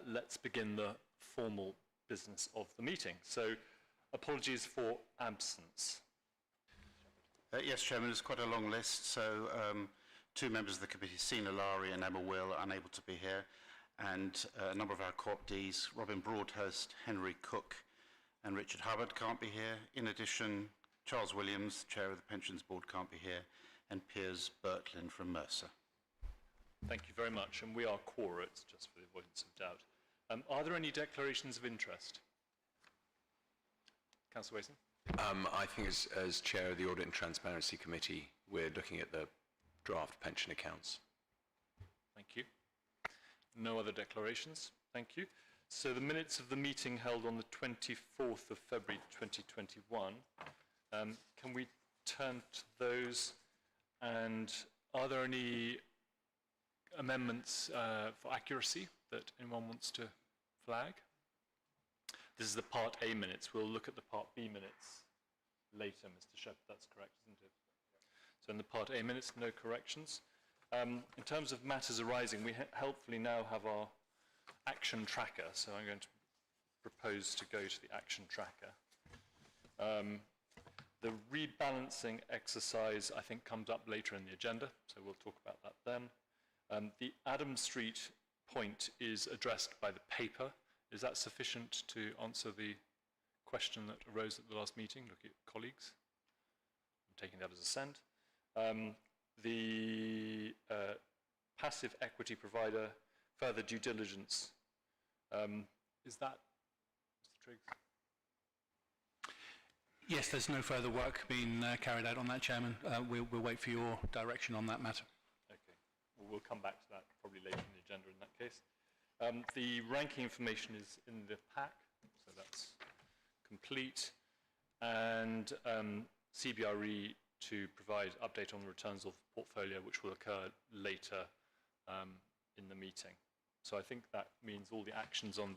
let's begin the formal business of the meeting. So, apologies for absence. Yes, Chairman, it's quite a long list. So, two members of the committee, Sina Lari and Emma Will, are unable to be here. And a number of our Corp Ds, Robin Broadhurst, Henry Cook, and Richard Hubbard can't be here. In addition, Charles Williams, Chair of the Pensions Board, can't be here, and Piers Birtlin from Mercer. Thank you very much. And we are quorate, just for the avoidance of doubt. Are there any declarations of interest? Councillor Wason? I think as Chair of the Audit and Transparency Committee, we're looking at the draft pension accounts. Thank you. No other declarations. Thank you. So the minutes of the meeting held on the 24th of February 2021, can we turn to those? And are there any amendments for accuracy that anyone wants to flag? This is the Part A minutes. We'll look at the Part B minutes later, Mr. Shepherd. That's correct, isn't it? So in the Part A minutes, no corrections. In terms of matters arising, we helpfully now have our action tracker. So I'm going to propose to go to the action tracker. The rebalancing exercise, I think, comes up later in the agenda, so we'll talk about that then. The Adam Street point is addressed by the paper. Is that sufficient to answer the question that arose at the last meeting? Look at colleagues. I'm taking that as assent. The passive equity provider, further due diligence. Is that, Mr. Triggs? Yes, there's no further work being carried out on that, Chairman. We'll wait for your direction on that matter. Okay. Well, we'll come back to that probably later in the agenda in that case. The ranking information is in the pack, so that's complete. And CBRE to provide update on the returns of the portfolio, which will occur later in the meeting. So I think that means all the actions on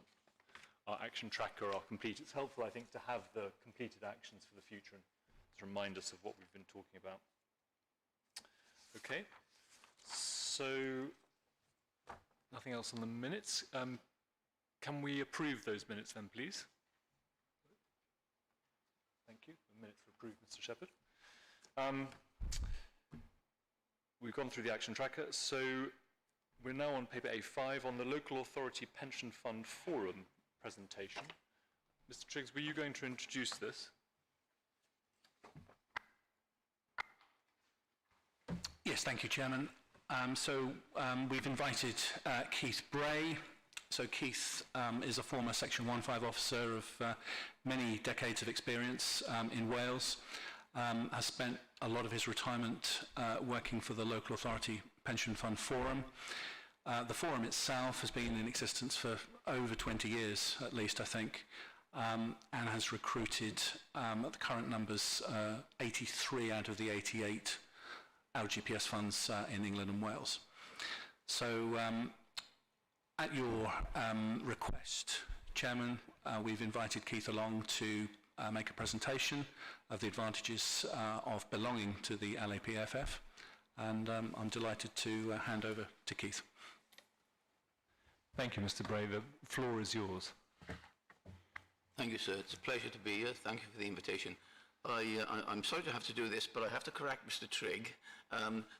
our action tracker are complete. It's helpful, I think, to have the completed actions for the future and to remind us of what we've been talking about. Okay, so nothing else on the minutes. Can we approve those minutes then, please? Thank you. The minutes are approved, Mr. Shepherd. We've gone through the action tracker, so we're now on paper A5 on the Local Authority Pension Fund Forum presentation. Mr. Triggs, were you going to introduce this? Yes, thank you, Chairman. We've invited Keith Bray. So Keith is a former Section 1.5 officer of many decades of experience in Wales. Has spent a lot of his retirement working for the Local Authority Pension Fund Forum. The forum itself has been in existence for over 20 years, at least, I think, and has recruited, at the current numbers, 83 out of the 88 LGPS funds in England and Wales. So, at your request, Chairman, we've invited Keith along to make a presentation of the advantages of belonging to the LAPFF, and I'm delighted to hand over to Keith. Thank you, Mr. Bray. The floor is yours. Thank you, sir. It's a pleasure to be here. Thank you for the invitation. I'm sorry to have to do this, but I have to correct Mr. Trigg,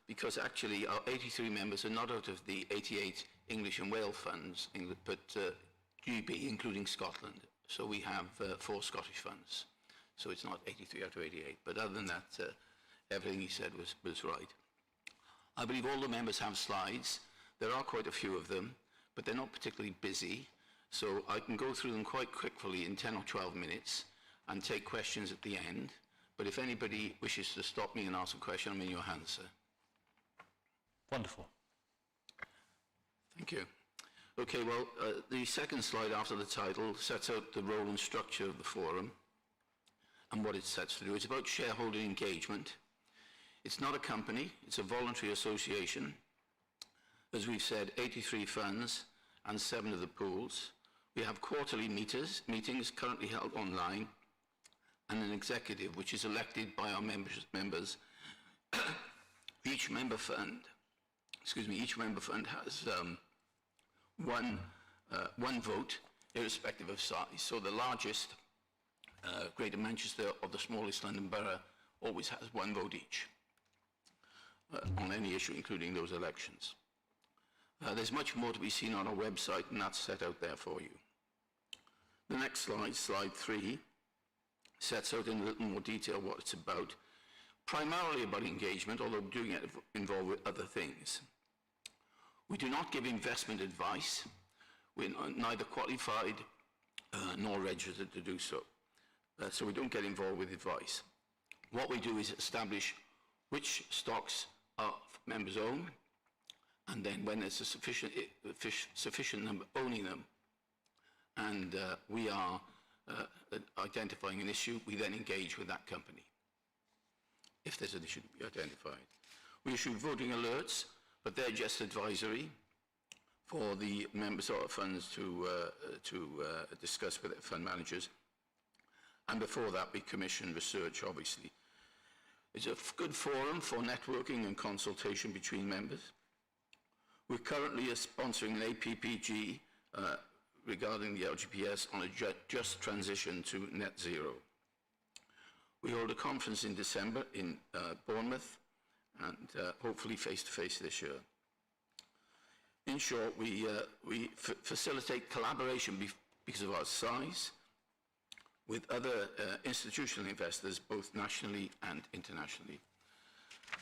because actually our 83 members are not out of the 88 English and Wales funds, but GB, including Scotland. So we have 4 Scottish funds. So it's not 83 out of 88. But other than that, everything he said was right. I believe all the members have slides. There are quite a few of them, but they're not particularly busy. So I can go through them quite quickly in 10 or 12 minutes and take questions at the end. But if anybody wishes to stop me and ask a question, I'm in your hands, sir. Wonderful. Thank you. Okay, well, the second slide after the title sets out the role and structure of the forum and what it sets to do. It's about shareholder engagement. It's not a company, it's a voluntary association. As we've said, 83 funds and 7 of the pools. We have quarterly meetings currently held online, and an executive which is elected by our members. Each member fund has one one vote, irrespective of size. So the largest, Greater Manchester, or the smallest London borough, always has one vote each on any issue, including those elections. There's much more to be seen on our website, and that's set out there for you. The next slide, slide 3, sets out in a little more detail what it's about. Primarily about engagement, although doing it involved with other things. We do not give investment advice. We're neither qualified nor registered to do so. So we don't get involved with advice. What we do is establish which stocks are members own, and then when there's a sufficient number owning them, and we are identifying an issue, we then engage with that company, if there's an issue to be identified. We issue voting alerts, but they're just advisory for the members of our funds to discuss with their fund managers. And before that, we commission research, obviously. It's a good forum for networking and consultation between members. We're currently sponsoring an APPG regarding the LGPS on a just transition to net zero. We hold a conference in December in Bournemouth, and hopefully face-to-face this year. In short, we facilitate collaboration because of our size with other institutional investors, both nationally and internationally.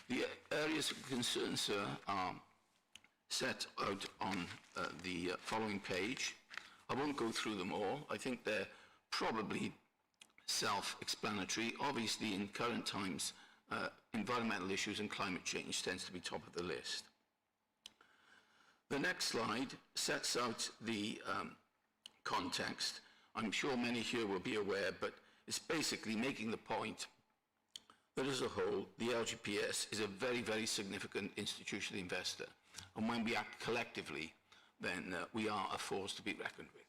The areas of concern, sir, are set out on the following page. I won't go through them all. I think they're probably self-explanatory. Obviously, in current times, environmental issues and climate change tends to be top of the list. The next slide sets out the context. I'm sure many here will be aware, but it's basically making the point that as a whole, the LGPS is a very, very significant institutional investor. And when we act collectively, then we are a force to be reckoned with.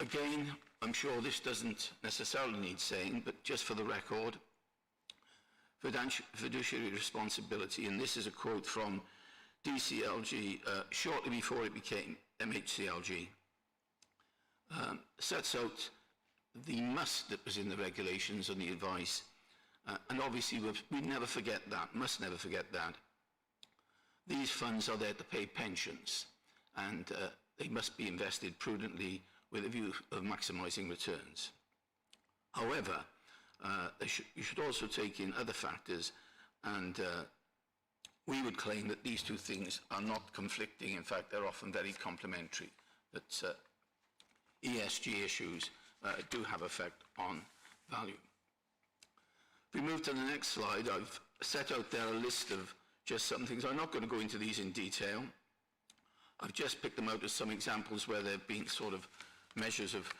Again, I'm sure this doesn't necessarily need saying, but just for the record, fiduciary responsibility, and this is a quote from DCLG shortly before it became MHCLG, sets out the must that was in the regulations and the advice, and obviously we never forget that, must never forget that. These funds are there to pay pensions, and they must be invested prudently with a view of maximising returns. However, you should also take in other factors, and we would claim that these two things are not conflicting. In fact, they're often very complementary, that ESG issues do have effect on value. If we move to the next slide, I've set out there a list of just some things. I'm not going to go into these in detail. I've just picked them out as some examples where there have been sort of measures of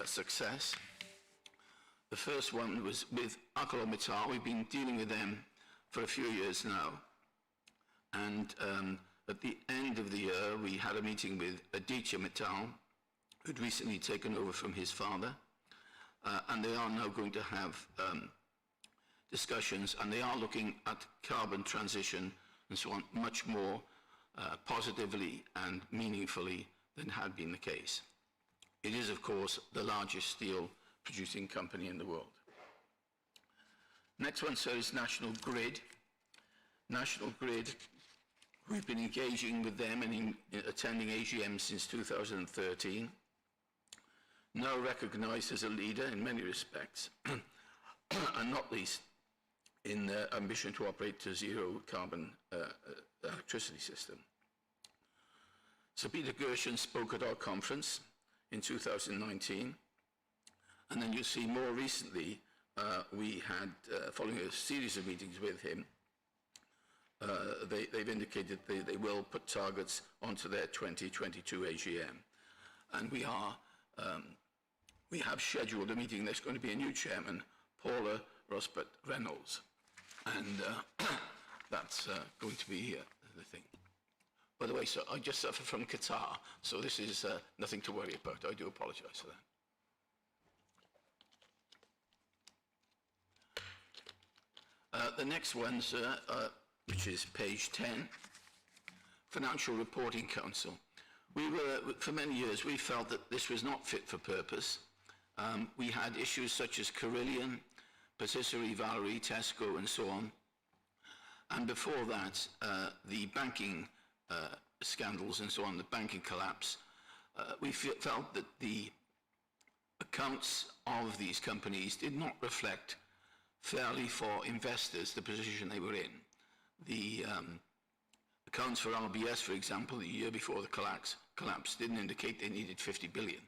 success. The first one was with ArcelorMittal. We've been dealing with them for a few years now. And at the end of the year, we had a meeting with Aditya Mittal, who'd recently taken over from his father. And they are now going to have discussions, and they are looking at carbon transition and so on much more positively and meaningfully than had been the case. It is, of course, the largest steel producing company in the world. Next one, sir, is National Grid. National Grid, we've been engaging with them and attending AGM since 2013. Now recognised as a leader in many respects, and not least in their ambition to operate to zero carbon electricity system. So Peter Gershon spoke at our conference in 2019, and then you see more recently we had, following a series of meetings with him, they've indicated they will put targets onto their 2022 AGM. And we have scheduled a meeting. There's going to be a new chairman, Paula Rosbert-Reynolds, and that's going to be the thing. By the way, sir, I just suffer from catarrh, so this is nothing to worry about. I do apologise for that. The next one, sir, which is page 10, Financial Reporting Council. For many years, we felt that this was not fit for purpose. We had issues such as Carillion, Patisserie Valerie, Tesco, and so on. And before that, the banking scandals and so on, the banking collapse. We felt that the accounts of these companies did not reflect fairly for investors the position they were in. The accounts for RBS, for example, the year before the collapse didn't indicate they needed 50 billion,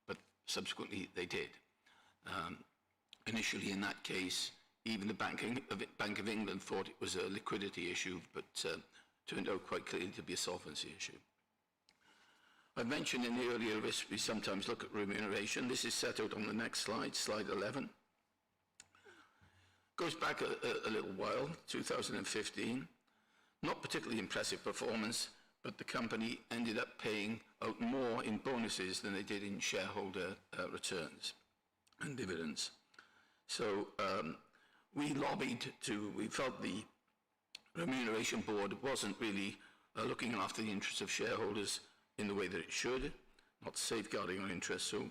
but subsequently they did. Initially, in that case, even the Bank of England thought it was a liquidity issue, but turned out quite clearly to be a solvency issue. I mentioned in the earlier risk we sometimes look at remuneration. This is set out on the next slide, slide 11. Goes back a little while, 2015. Not particularly impressive performance, but the company ended up paying out more in bonuses than they did in shareholder returns and dividends. So we felt the remuneration board wasn't really looking after the interests of shareholders in the way that it should, not safeguarding our interests. So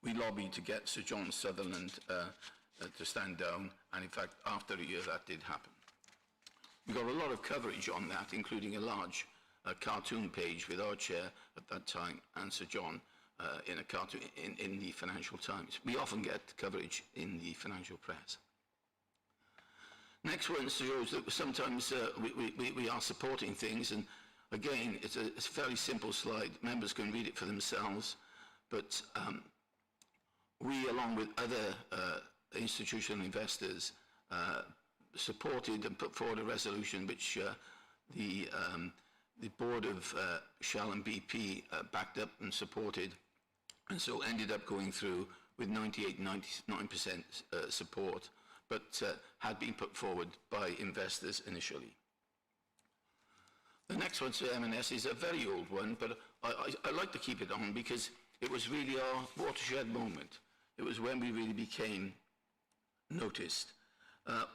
we lobbied to get Sir John Sutherland to stand down, and in fact, after a year, that did happen. We got a lot of coverage on that, including a large cartoon page with our chair at that time and Sir John in a cartoon in the Financial Times. We often get coverage in the financial press. Next one shows that sometimes we are supporting things, and again, it's a fairly simple slide. Members can read it for themselves, but we, along with other institutional investors, supported and put forward a resolution which the board of Shell and BP backed up and supported, and so ended up going through with 98-99% support, but had been put forward by investors initially. The next one, to M&S, is a very old one, but I like to keep it on because it was really our watershed moment. It was when we really became noticed.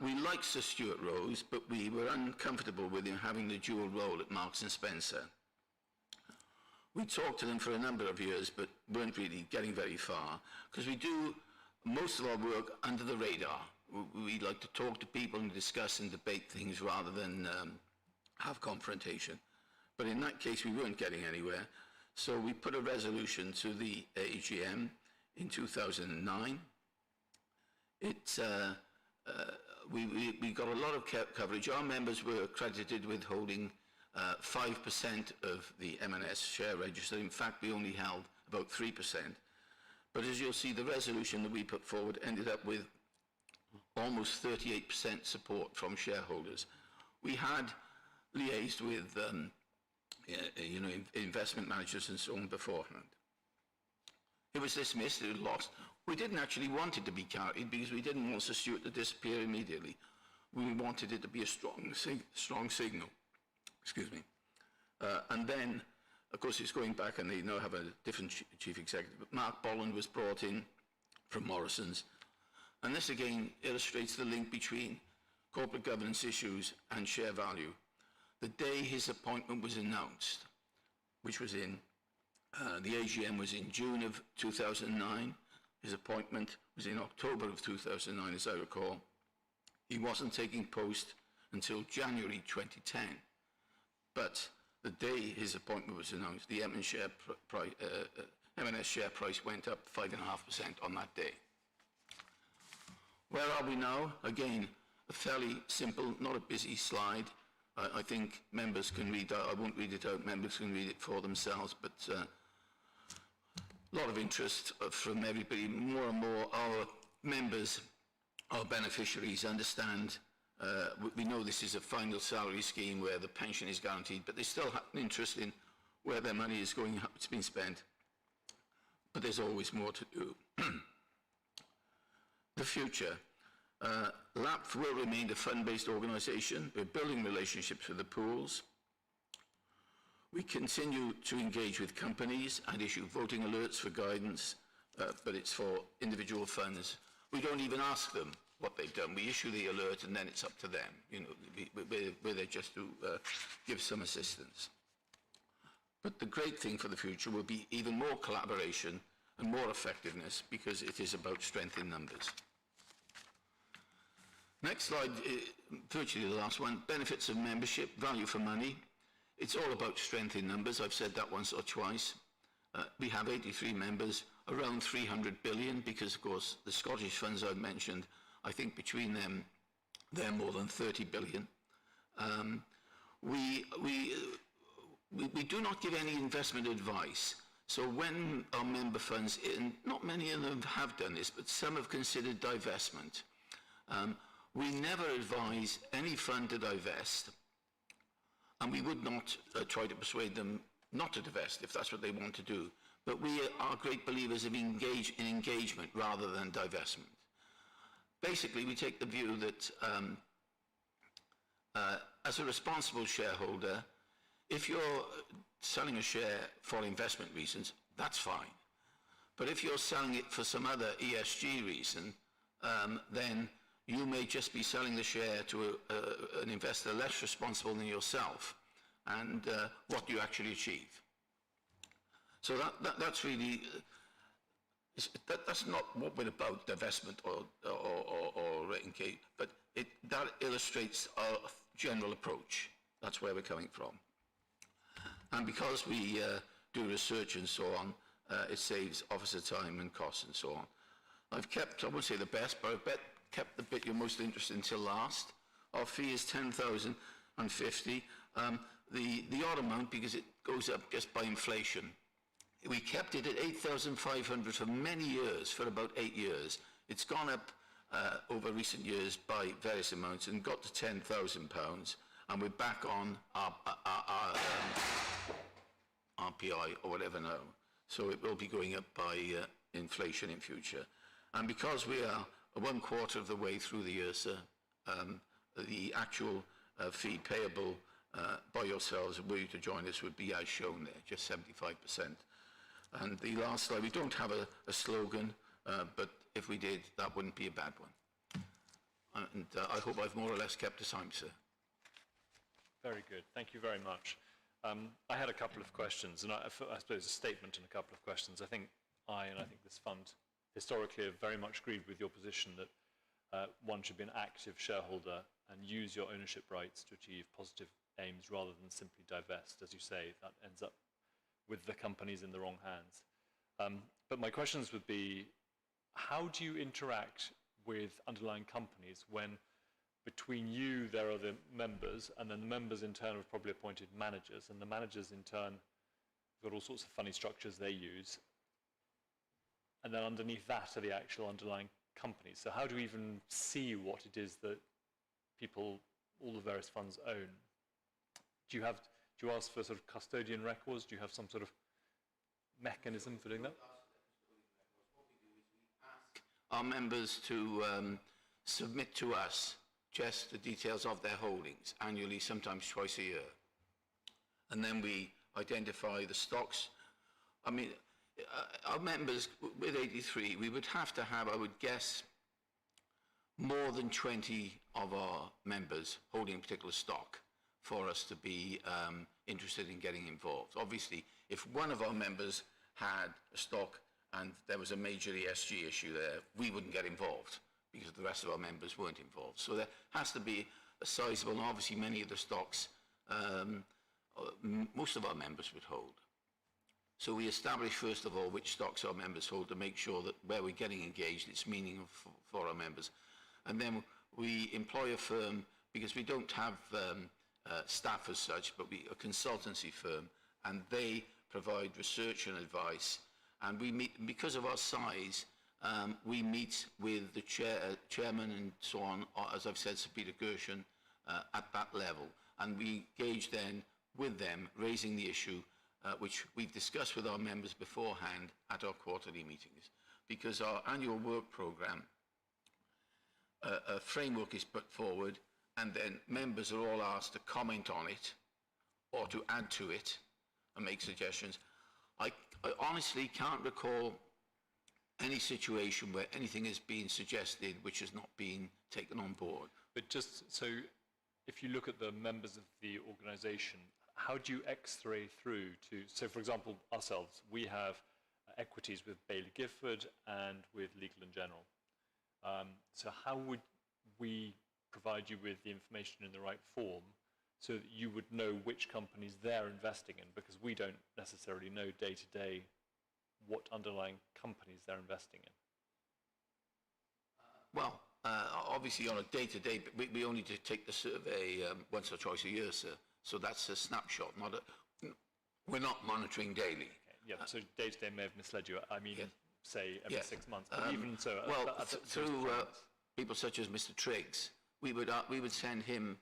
We liked Sir Stuart Rose, but we were uncomfortable with him having the dual role at Marks & Spencer. We talked to them for a number of years, but weren't really getting very far, because we do most of our work under the radar. We like to talk to people and discuss and debate things rather than have confrontation. But in that case, we weren't getting anywhere. So we put a resolution to the AGM in 2009. We got a lot of coverage. Our members were accredited with holding 5% of the M&S share register. In fact, we only held about 3%. But as you'll see, the resolution that we put forward ended up with almost 38% support from shareholders. We had liaised with investment managers and so on beforehand. It was dismissed, it was lost. We didn't actually want it to be carried because we didn't want Sir Stuart to disappear immediately. We wanted it to be a strong signal. Excuse me. And then, of course, it's going back and they now have a different chief executive. But Mark Bolland was brought in from Morrison's. And this again illustrates the link between corporate governance issues and share value. The day his appointment was announced, which was in, the AGM was in June of 2009. His appointment was in October of 2009, as I recall. He wasn't taking post until January 2010. But the day his appointment was announced, the M&S share price went up 5.5% on that day. Where are we now? Again, a fairly simple, not a busy slide. I think members can read that. I won't read it out. Members can read it for themselves, but a lot of interest from everybody. More and more our members, our beneficiaries understand. We know this is a final salary scheme where the pension is guaranteed, but they still have an interest in where their money is going, how it's been spent. But there's always more to do. The future. LAP will remain a fund-based organisation. We're building relationships with the pools. We continue to engage with companies and issue voting alerts for guidance, but it's for individual funds. We don't even ask them what they've done. We issue the alert and then it's up to them, you know, we're there just to give some assistance. But the great thing for the future will be even more collaboration and more effectiveness because it is about strength in numbers. Next slide, virtually the last one, benefits of membership, value for money. It's all about strength in numbers. I've said that once or twice. We have 83 members, around 300 billion, because of course the Scottish funds I've mentioned, I think between them, they're more than 30 billion. We do not give any investment advice. So when our member funds, not many of them have done this, but some have considered divestment. We never advise any fund to divest, and we would not try to persuade them not to divest if that's what they want to do. But we are great believers of engagement rather than divestment. Basically, we take the view that as a responsible shareholder, if you're selling a share for investment reasons, that's fine. But if you're selling it for some other ESG reason, then you may just be selling the share to an investor less responsible than yourself. And what do you actually achieve? So that's really, that's not what we're about, divestment or engage, but that illustrates our general approach. That's where we're coming from. And because we do research and so on, it saves officer time and costs and so on. I've kept, I won't say the best, but I've kept the bit you're most interested in until last. Our fee is 10,050. The odd amount, because it goes up just by inflation. We kept it at 8,500 for many years, for about 8 years. It's gone up over recent years by various amounts and got to £10,000, and we're back on our RPI or whatever now. So it will be going up by inflation in future. And because we are 1/4 of the way through the year, sir, the actual fee payable by yourselves, were you to join us, would be as shown there, just 75%. And the last slide, we don't have a slogan, but if we did, that wouldn't be a bad one. And I hope I've more or less kept the time, sir. Very good. Thank you very much. I had a couple of questions, and I suppose a statement and a couple of questions. I think this fund historically have very much agreed with your position that one should be an active shareholder and use your ownership rights to achieve positive aims rather than simply divest. As you say, that ends up with the companies in the wrong hands. But my questions would be, how do you interact with underlying companies when between you there are the members, and then the members in turn have probably appointed managers, and the managers in turn have got all sorts of funny structures they use, and then underneath that are the actual underlying companies. So how do we even see what it is that people, all the various funds own? Do you ask for sort of custodian records? Do you have some sort of mechanism for doing that? Our members to submit to us just the details of their holdings annually, sometimes twice a year. And then we identify the stocks. I mean, our members, with 83, we would have to have, I would guess, more than 20 of our members holding a particular stock for us to be interested in getting involved. Obviously, if one of our members had a stock and there was a major ESG issue there, we wouldn't get involved because the rest of our members weren't involved. So there has to be a sizable, and obviously many of the stocks, most of our members would hold. So we establish, first of all, which stocks our members hold to make sure that where we're getting engaged, it's meaningful for our members. And then we employ a firm, because we don't have staff as such, but a consultancy firm, and they provide research and advice. And we meet, because of our size, we meet with the chairman and so on, as I've said, Sir Peter Gershon, at that level. And we engage then with them, raising the issue, which we've discussed with our members beforehand at our quarterly meetings. Because our annual work programme, a framework is put forward, and then members are all asked to comment on it or to add to it and make suggestions. I honestly can't recall any situation where anything is being suggested which has not been taken on board. But just so, if you look at the members of the organisation, how do you X-ray through to, so for example, ourselves, we have equities with Baillie Gifford and with Legal & General. So how would we provide you with the information in the right form so that you would know which companies they're investing in? Because we don't necessarily know day to day what underlying companies they're investing in. Well, obviously on a day-to-day, we only take the survey once or twice a year, sir. So that's a snapshot, we're not monitoring daily. Okay. Yeah, so day to day may have misled you. I mean, say every 6 months, but even so. Well, through people such as Mr. Triggs, we would send him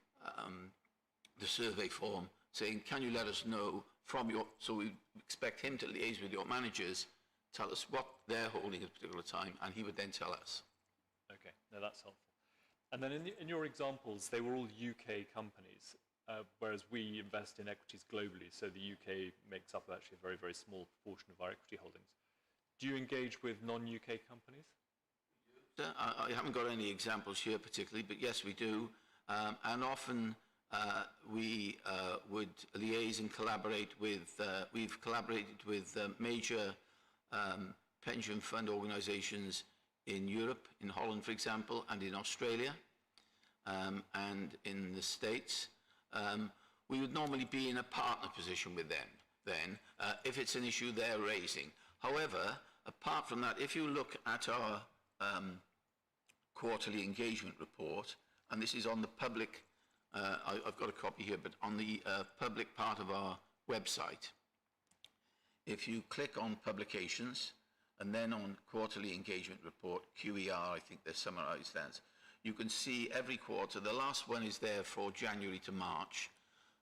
the survey form saying, can you let us know from your, so we expect him to liaise with your managers, tell us what they're holding at a particular time, and he would then tell us. Okay, no, that's helpful. And then in your examples, they were all UK companies, whereas we invest in equities globally, so the UK makes up actually a very, very small proportion of our equity holdings. Do you engage with non-UK companies? I haven't got any examples here particularly, but yes, we do. And often we would liaise and collaborate with, we've collaborated with major pension fund organisations in Europe, in Holland, for example, and in Australia, and in the States. We would normally be in a partner position with them then, if it's an issue they're raising. However, apart from that, if you look at our quarterly engagement report, and this is on the public, I've got a copy here, but on the public part of our website, if you click on publications and then on quarterly engagement report, QER, I think they're summarized as, you can see every quarter. The last one is there for January to March.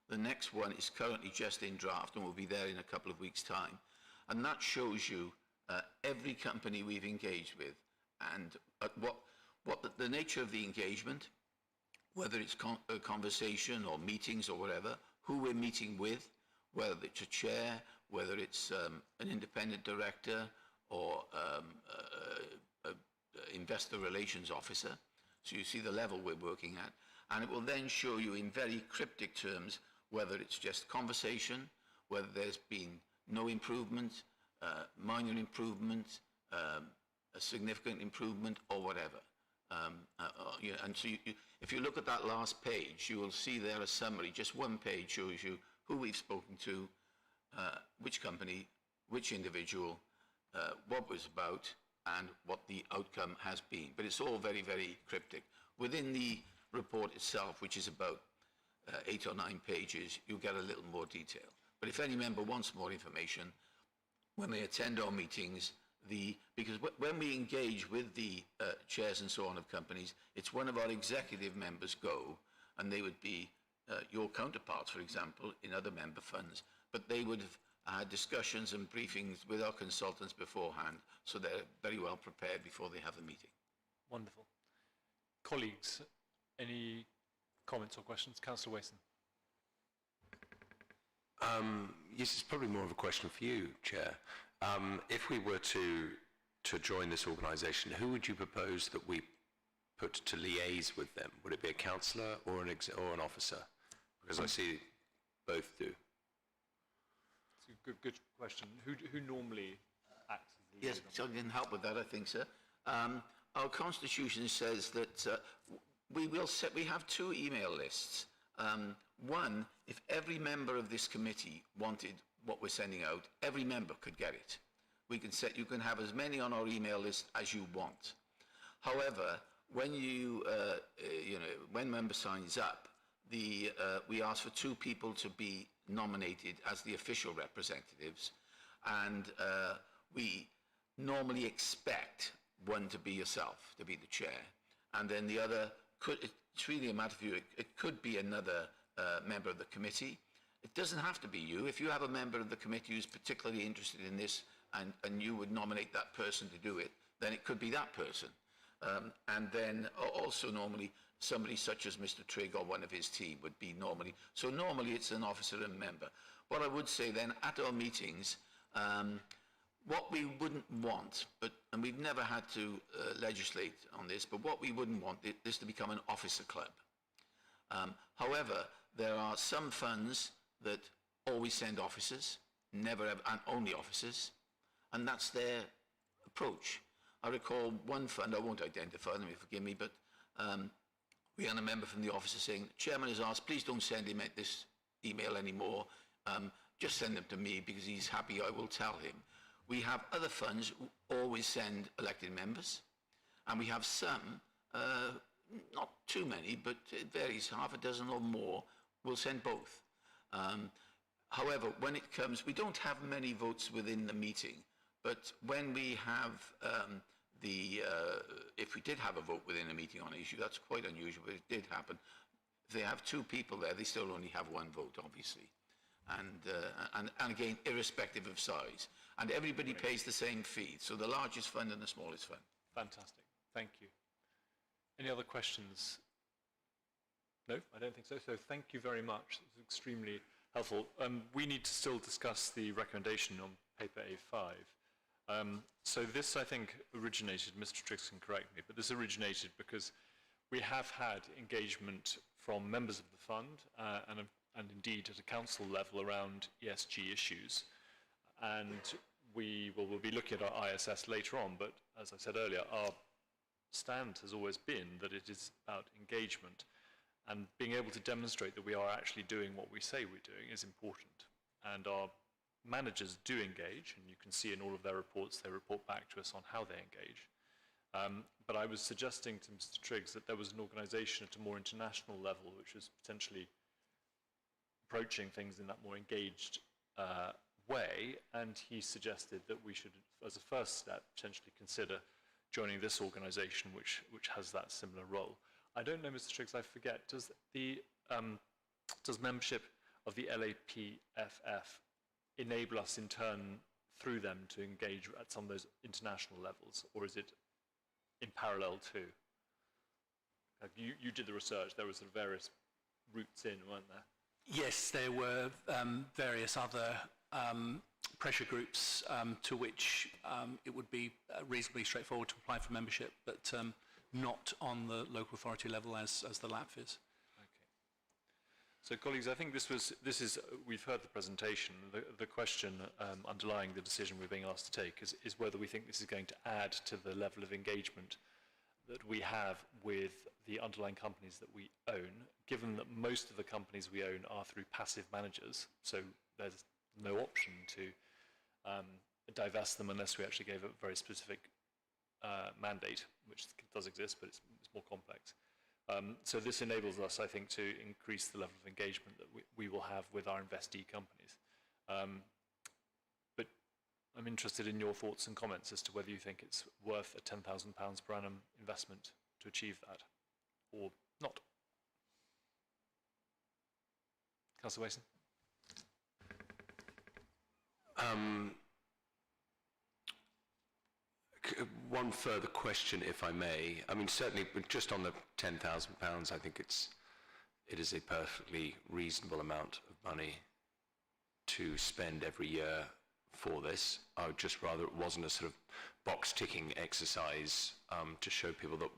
The next one is currently just in draft and will be there in a couple of weeks' time. And that shows you every company we've engaged with and what the nature of the engagement, whether it's a conversation or meetings or whatever, who we're meeting with, whether it's a chair, whether it's an independent director or investor relations officer. So you see the level we're working at. And it will then show you in very cryptic terms whether it's just conversation, whether there's been no improvement, minor improvement, a significant improvement, or whatever. And so if you look at that last page, you will see there a summary. Just one page shows you who we've spoken to, which company, which individual, what was about, and what the outcome has been. But it's all very, very cryptic. Within the report itself, which is about 8 or 9 pages, you'll get a little more detail. But if any member wants more information, when they attend our meetings, because when we engage with the chairs and so on of companies, it's one of our executive members go, and they would be your counterparts, for example, in other member funds, but they would have had discussions and briefings with our consultants beforehand, so they're very well prepared before they have the meeting. Wonderful. Colleagues, any comments or questions? Councillor Wason. Yes, it's probably more of a question for you, Chair. If we were to join this organisation, who would you propose that we put to liaise with them? Would it be a councillor or an officer? Because I see both do. It's a good question. Who normally acts as the Yes, liaison? so I can help with that, I think, sir. Our constitution says that we have 2 email lists. One, if every member of this committee wanted what we're sending out, every member could get it. You can have as many on our email list as you want. However, when when member signs up, we ask for 2 people to be nominated as the official representatives, and we normally expect one to be yourself, to be the chair, and then the other it's really a matter of you. It could be another member of the committee. It doesn't have to be you. If you have a member of the committee who's particularly interested in this and you would nominate that person to do it, then it could be that person. And then also normally somebody such as Mr. Trigg or one of his team would be normally. So normally it's an officer and member. What I would say then, at our meetings, what we wouldn't want, and we've never had to legislate on this, but what we wouldn't want is this to become an officer club. However, there are some funds that always send officers, never ever, and only officers, and that's their approach. I recall one fund, I won't identify them, forgive me, but we had a member from the officer saying, the chairman has asked, please don't send him this email anymore, just send them to me because he's happy I will tell him. We have other funds who always send elected members, and we have some, not too many, but it varies, half a dozen or more, will send both. However, when it comes, we don't have many votes within the meeting, but when we have if we did have a vote within a meeting on an issue, that's quite unusual, but it did happen. If they have two people there, they still only have one vote, obviously. And again, irrespective of size. And everybody pays the same fee, so the largest fund and the smallest fund. Fantastic. Thank you. Any other questions? No, I don't think so. So thank you very much. It's extremely helpful. We need to still discuss the recommendation on paper A5. So this, I think, originated, Mr. Triggs can correct me, but this originated because we have had engagement from members of the fund and indeed at a council level around ESG issues. And we'll be looking at our ISS later on, but as I said earlier, our stand has always been that it is about engagement, and being able to demonstrate that we are actually doing what we say we're doing is important. And our managers do engage, and you can see in all of their reports, they report back to us on how they engage. But I was suggesting to Mr. Triggs that there was an organisation at a more international level which was potentially approaching things in that more engaged way, and he suggested that we should, as a first step, potentially consider joining this organisation which has that similar role. I don't know, Mr. Triggs, I forget, does membership of the LAPFF enable us in turn through them to engage at some of those international levels, or is it in parallel too? You did the research, there were sort of various routes in, weren't there? Yes, there were various other pressure groups to which it would be reasonably straightforward to apply for membership, but not on the local authority level as the LAPF is. Okay. So, colleagues, I think we've heard the presentation. The question underlying the decision we're being asked to take is whether we think this is going to add to the level of engagement that we have with the underlying companies that we own, given that most of the companies we own are through passive managers, so there's no option to divest them unless we actually gave a very specific mandate, which does exist, but it's more complex. So this enables us, I think, to increase the level of engagement that we will have with our investee companies. But I'm interested in your thoughts and comments as to whether you think it's worth a £10,000 per annum investment to achieve that, or not. Councillor Mason. One further question, if I may. I mean, certainly, just on the £10,000, I think it is a perfectly reasonable amount of money to spend every year for this. I would just rather it wasn't a sort of box-ticking exercise to show people that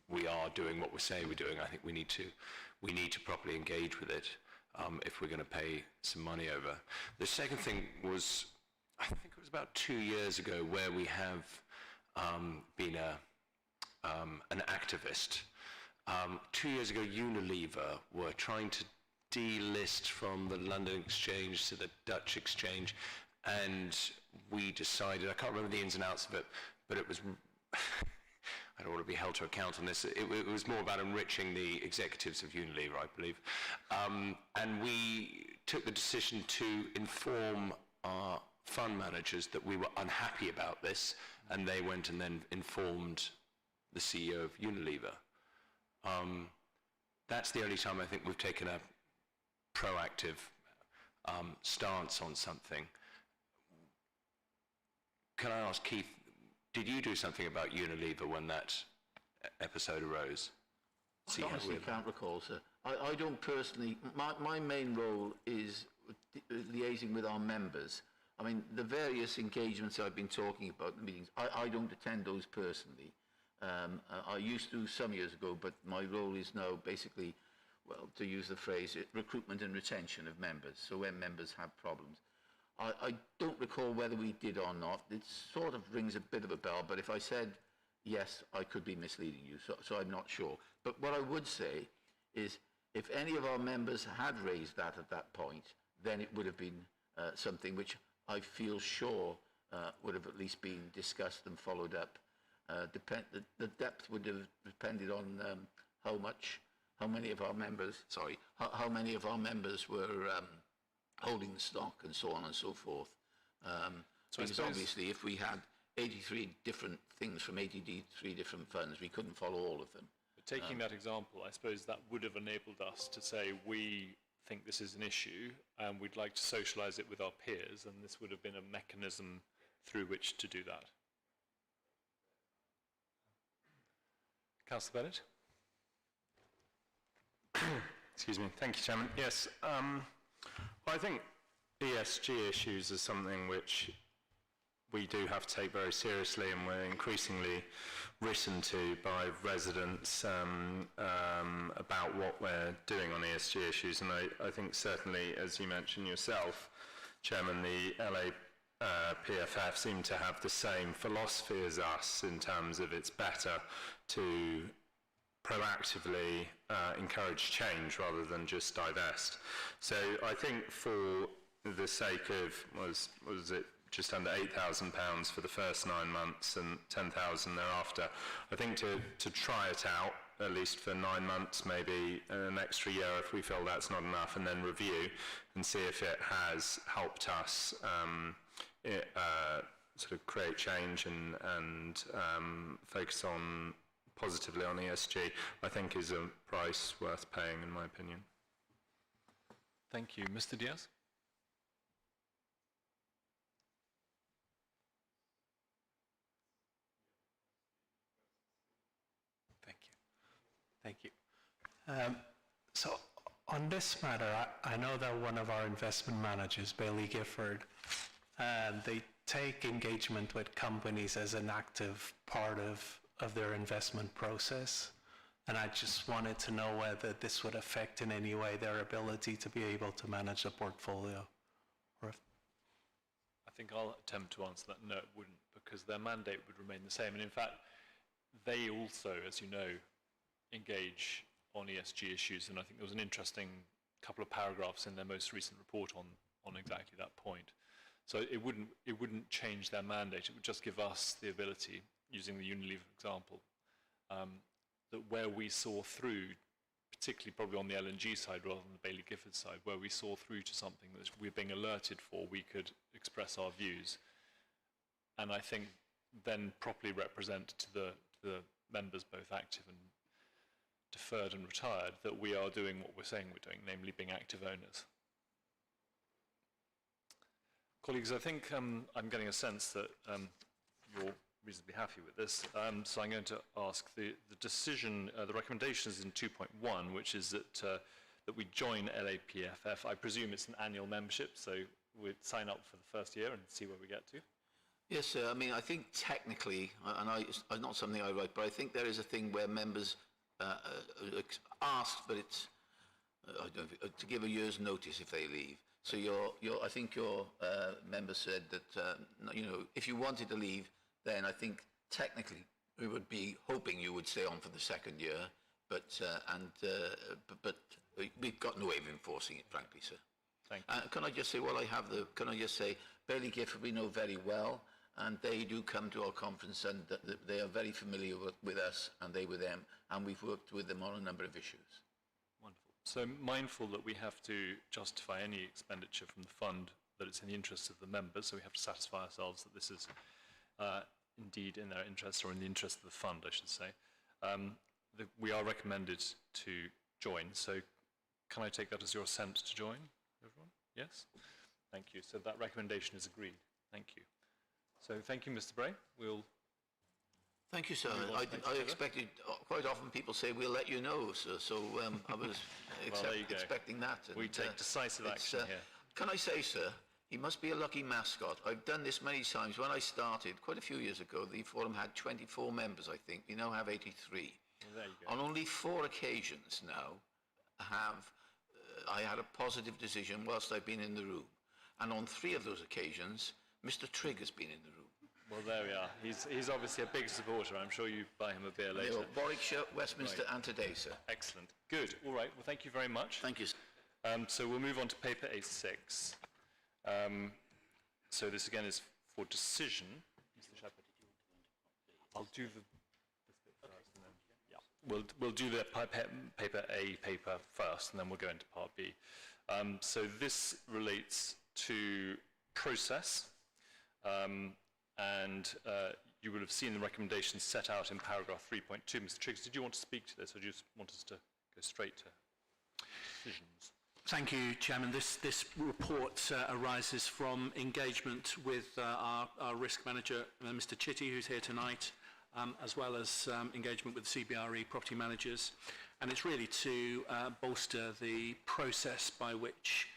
we are doing what we say we're doing. I think we need to properly engage with it if we're going to pay some money over. The second thing was, I think it was about 2 years ago, where we have been an activist. 2 years ago, Unilever were trying to delist from the London Exchange to the Dutch Exchange, and we decided, I can't remember the ins and outs of it, but it was, I don't want to be held to account on this, it was more about enriching the executives of Unilever, I believe. And we took the decision to inform our fund managers that we were unhappy about this, and they went and then informed the CEO of Unilever. That's the only time I think we've taken a proactive stance on something. Can I ask Keith, did you do something about Unilever when that episode arose? I honestly can't recall, sir. I don't personally, my main role is liaising with our members. I mean, the various engagements I've been talking about, the meetings, I don't attend those personally. I used to some years ago, but my role is now basically, well, to use the phrase, recruitment and retention of members, so when members have problems. I don't recall whether we did or not. It sort of rings a bit of a bell, but if I said yes, I could be misleading you, so I'm not sure. But what I would say is, if any of our members had raised that at that point, then it would have been something which I feel sure would have at least been discussed and followed up. The depth would have depended on how many of our members were holding the stock and so on and so forth. So because obviously if we had 83 different things from 83 different funds, we couldn't follow all of them. But taking that example, I suppose that would have enabled us to say we think this is an issue and we'd like to socialise it with our peers, and this would have been a mechanism through which to do that. Councillor Bennett? Excuse me. Thank you, Chairman. Yes, well, I think ESG issues are something which we do have to take very seriously, and we're increasingly written to by residents about what we're doing on ESG issues. And I think certainly, as you mentioned yourself, Chairman, the PFF seem to have the same philosophy as us in terms of it's better to proactively encourage change rather than just divest. So I think for the sake of, was it just under £8,000 for the first 9 months and 10,000 thereafter, I think to try it out, at least for 9 months, maybe an extra year if we feel that's not enough, and then review and see if it has helped us sort of create change and focus on positively on ESG, I think is a price worth paying, in my opinion. Thank you. Mr. Diaz? Thank you. So on this matter, I know that one of our investment managers, Bailey Gifford, they take engagement with companies as an active part of their investment process. And I just wanted to know whether this would affect in any way their ability to be able to manage a portfolio. Or if I think I'll attempt to answer that. No, it wouldn't, because their mandate would remain the same. And in fact, they also, as you know, engage on ESG issues. And I think there was an interesting couple of paragraphs in their most recent report on exactly that point. So it wouldn't change their mandate. It would just give us the ability, using the Unilever example, that where we saw through, particularly probably on the LNG side rather than the Bailey Gifford side, where we saw through to something that we're being alerted for, we could express our views. And I think then properly represent to the members, both active and deferred and retired, that we are doing what we're saying we're doing, namely being active owners. Colleagues, I think I'm getting a sense that you're reasonably happy with this, so I'm going to ask the decision, the recommendation is in 2.1, which is that we join LAPFF. I presume it's an annual membership, so we'd sign up for the first year and see where we get to. Yes, sir. I mean, I think technically, and it's not something I write, but I think there is a thing where members ask, but it's to give a year's notice if they leave. So I think your member said that if you wanted to leave, then I think technically we would be hoping you would stay on for the second year, but we've got no way of enforcing it, frankly, sir. Thank you. Can I just say, can I just say, Bailey Gifford we know very well, and they do come to our conference, and they are very familiar with us, and they with them, and we've worked with them on a number of issues. Wonderful. So mindful that we have to justify any expenditure from the fund, that it's in the interests of the members, so we have to satisfy ourselves that this is indeed in their interest, or in the interest of the fund, I should say. We are recommended to join, so can I take that as your assent to join, everyone? Yes? Thank you. So that recommendation is agreed. Thank you. So thank you, Mr. Bray. Thank you, sir. I expected, quite often people say, we'll let you know, sir, so I was expecting that. We take decisive action here. Can I say, sir, He must be a lucky mascot. I've done this many times. When I started, quite a few years ago, the forum had 24 members, I think. We now have 83. Well, there you go. On only 4 occasions now have I had a positive decision whilst I've been in the room. And on 3 of those occasions, Mr. Trigg has been in the room. Well, there we are. He's obviously a big supporter. I'm sure you buy him a beer They later. were Warwickshire, Westminster and today, sir. Excellent. Good. All right. Well, thank you very much. Thank you, sir. So we'll move on to paper A6. So this again is for decision. Mr. Shepherd. I'll do this bit first, and then we'll do the paper A paper first, and then we'll go into part B. So this relates to process, and you will have seen the recommendations set out in paragraph 3.2. Mr. Triggs, did you want to speak to this, or do you just want us to go straight to decisions? Thank you, Chairman. This report arises from engagement with our risk manager, Mr. Chitty, who's here tonight, as well as engagement with the CBRE property managers. And it's really to bolster the process by which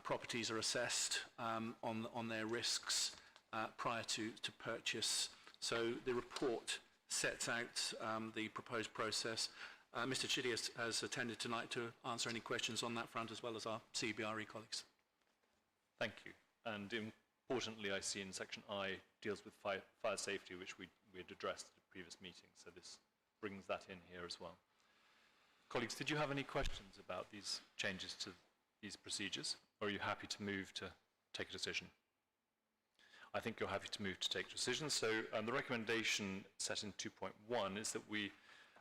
properties are assessed on their risks prior to purchase. So the report sets out the proposed process. Mr. Chitty has attended tonight to answer any questions on that front, as well as our CBRE colleagues. Thank you. And importantly, I see in section I deals with fire safety, which we had addressed at the previous meeting. So this brings that in here as well. Colleagues, did you have any questions about these changes to these procedures? Or are you happy to move to take a decision? I think you're happy to move to take a decision. So the recommendation set in 2.1 is that we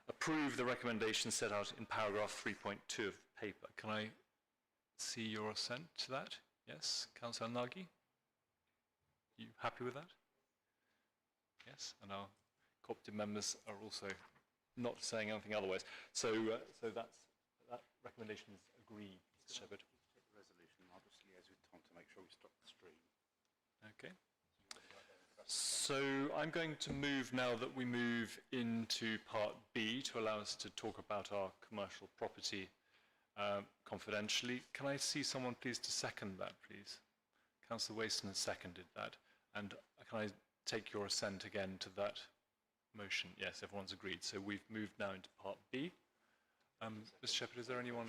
approve the recommendation set out in paragraph 3.2 of the paper. Can I see your assent to that? Yes, Councillor Nagy? You happy with that? Yes, and our cooperative members are also not saying anything otherwise. So that recommendation is agreed, Mr. Shepherd. Resolution. I'll just liaise with Tom to make sure we stop the stream. Okay. So I'm going to move now that we move into part B to allow us to talk about our commercial property confidentially. Can I see someone please to second that, please? Councillor Waston has seconded that. And can I take your assent again to that motion? Yes, everyone's agreed. So we've moved now into part B. Mr. Shepherd, is there anyone?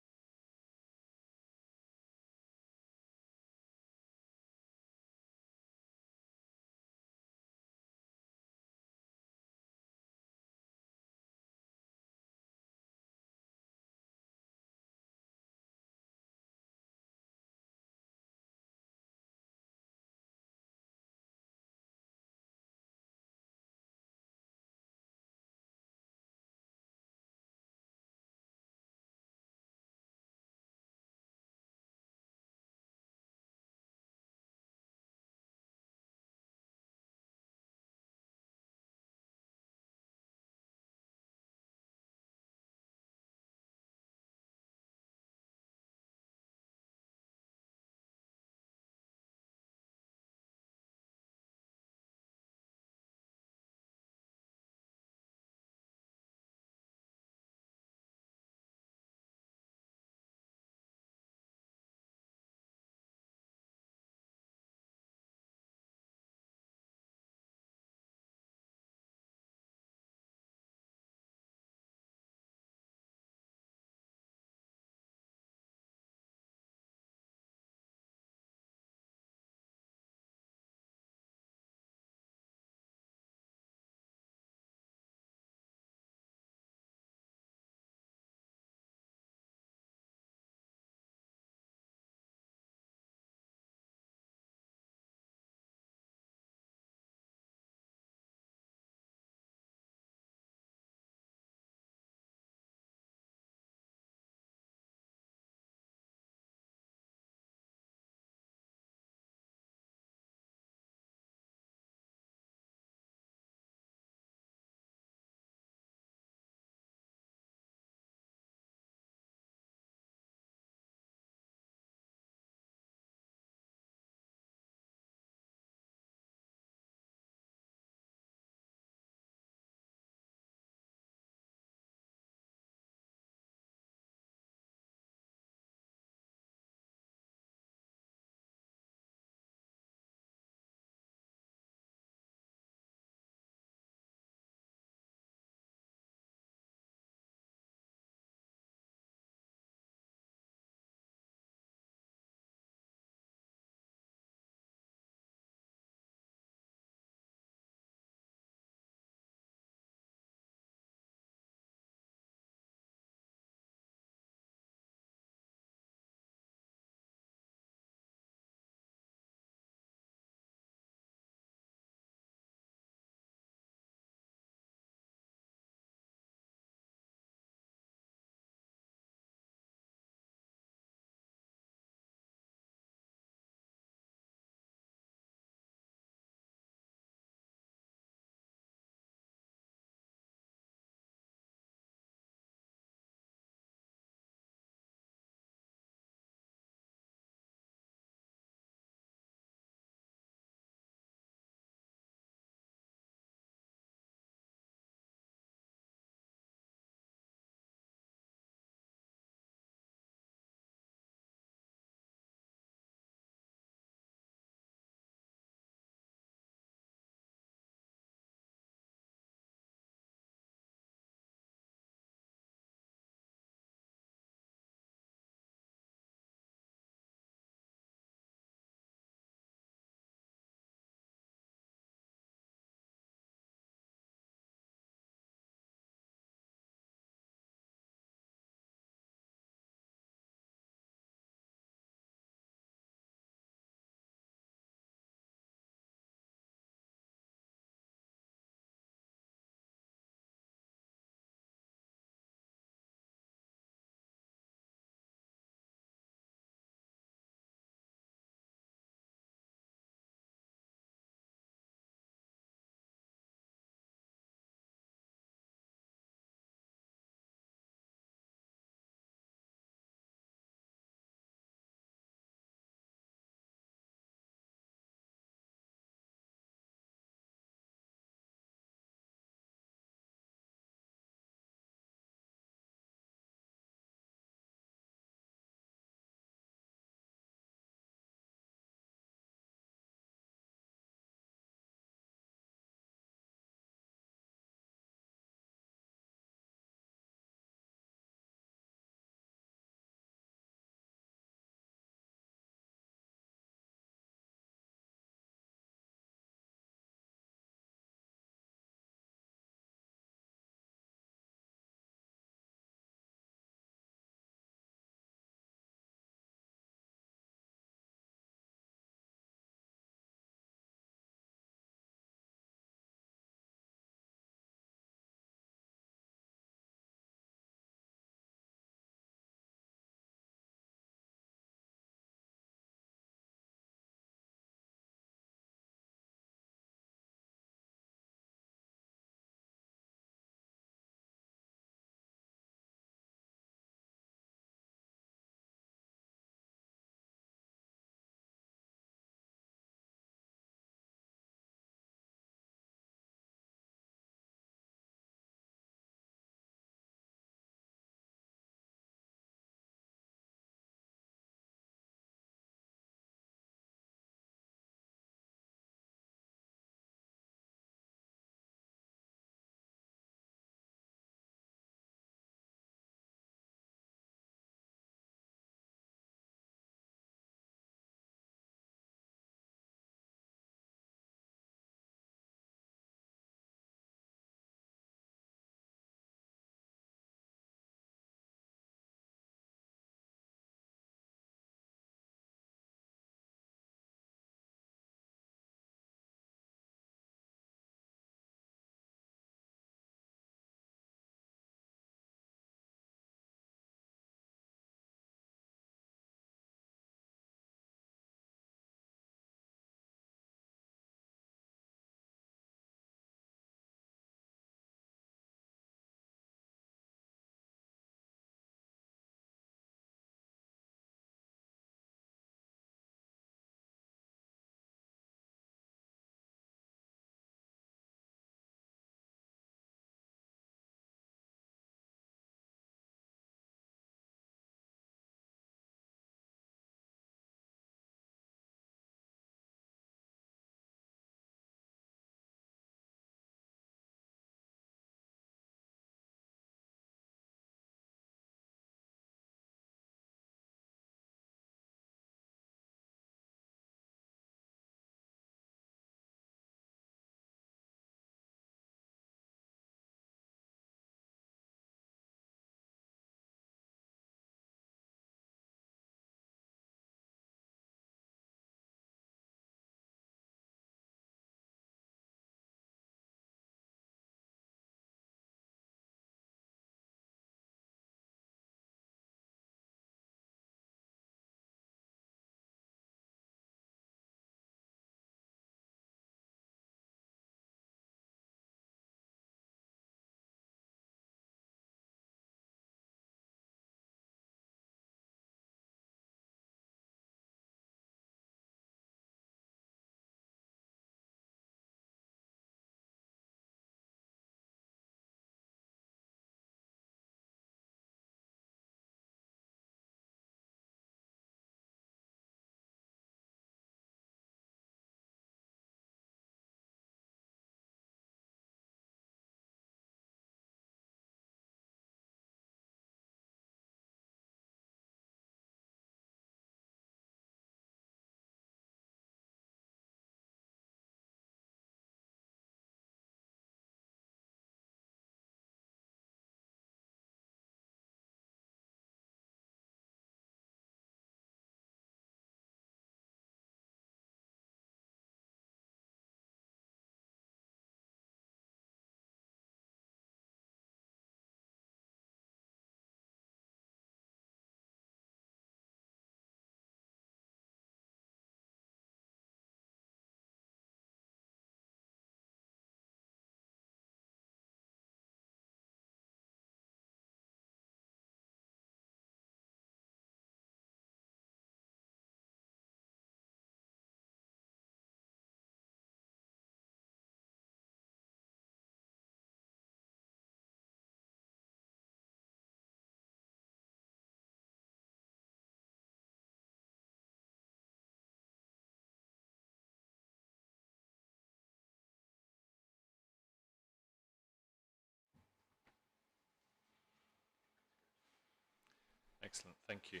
Excellent, thank you.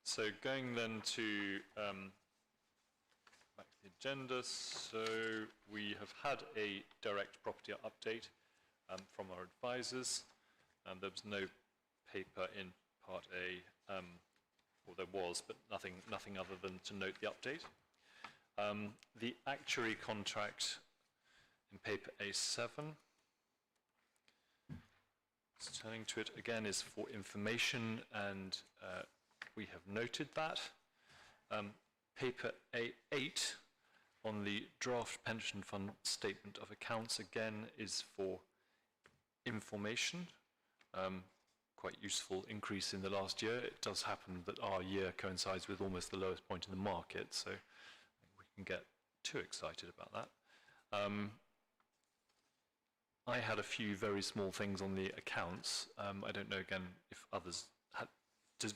So going then to back to the agenda. So we have had a direct property update from our advisors. There was no paper in Part A, or there was, but nothing other than to note the update. The actuary contract in paper A7, just turning to it again, is for information, and we have noted that. Paper A8 on the draft pension fund statement of accounts again is for information. Quite useful increase in the last year. It does happen that our year coincides with almost the lowest point in the market, so we can get too excited about that. I had a few very small things on the accounts. I don't know again if others had.